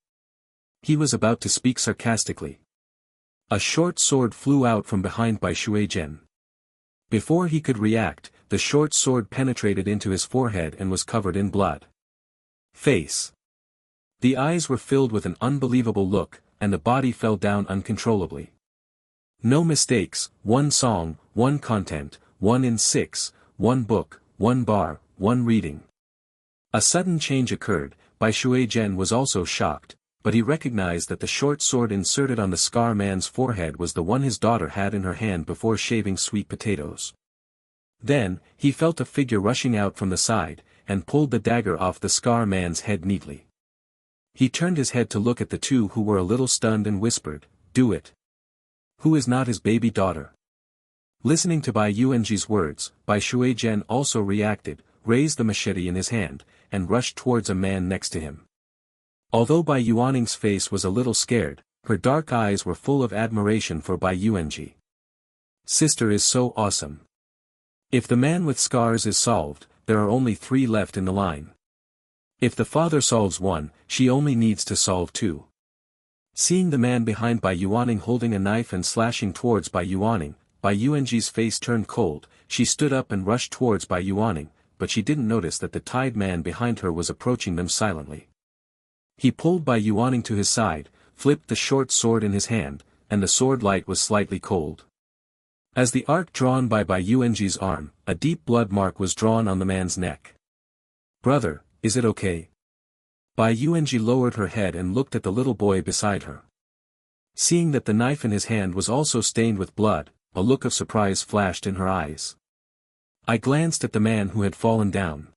He was about to speak sarcastically. A short sword flew out from behind Bai Shuigen. Before he could react, the short sword penetrated into his forehead and was covered in blood. Face. The eyes were filled with an unbelievable look, and the body fell down uncontrollably. No mistakes, 1 song, 1 content, 1 in 6, 1 book, 1 bar, 1 reading. A sudden change occurred. Bai Shuigen was also shocked, but he recognized that the short sword inserted on the Scar man's forehead was the one his daughter had in her hand before shaving sweet potatoes. Then, he felt a figure rushing out from the side, and pulled the dagger off the Scar man's head neatly. He turned his head to look at the 2 who were a little stunned and whispered, "Do it. Who is not his baby daughter?" Listening to Bai Yuanji's words, Bai Shuigen also reacted, raised the machete in his hand, and rushed towards a man next to him. Although Bai Yuaning's face was a little scared, her dark eyes were full of admiration for Bai Yuanji. "Sister is so awesome. If the man with scars is solved, there are only 3 left in the line. If the father solves 1, she only needs to solve 2. Seeing the man behind Bai Yuaning holding a knife and slashing towards Bai Yuanji's face turned cold, she stood up and rushed towards Bai Yuaning, but she didn't notice that the tied man behind her was approaching them silently. He pulled Bai Yuaning to his side, flipped the short sword in his hand, and the sword light was slightly cold. As the arc drawn by Yunji's arm, a deep blood mark was drawn on the man's neck. "Brother, is it okay?" Bai Yunji lowered her head and looked at the little boy beside her. Seeing that the knife in his hand was also stained with blood, a look of surprise flashed in her eyes. I glanced at the man who had fallen down.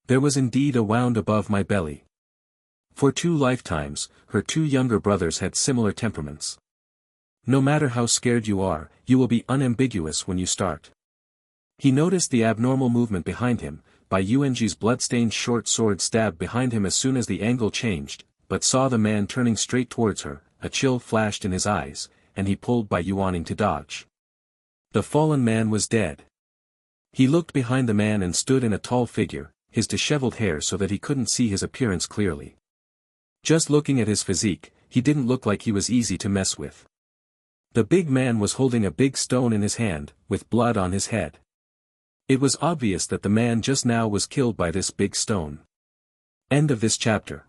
There was indeed a wound above my belly. For 2 lifetimes, her 2 younger brothers had similar temperaments. No matter how scared you are, you will be unambiguous when you start. He noticed the abnormal movement behind him. Bai Yunji's bloodstained short sword stabbed behind him as soon as the angle changed, but saw the man turning straight towards her. A chill flashed in his eyes, and he pulled Bai Yuaning to dodge. The fallen man was dead. He looked behind the man and stood in a tall figure, his disheveled hair so that he couldn't see his appearance clearly. Just looking at his physique, he didn't look like he was easy to mess with. The big man was holding a big stone in his hand, with blood on his head. It was obvious that the man just now was killed by this big stone. End of this chapter.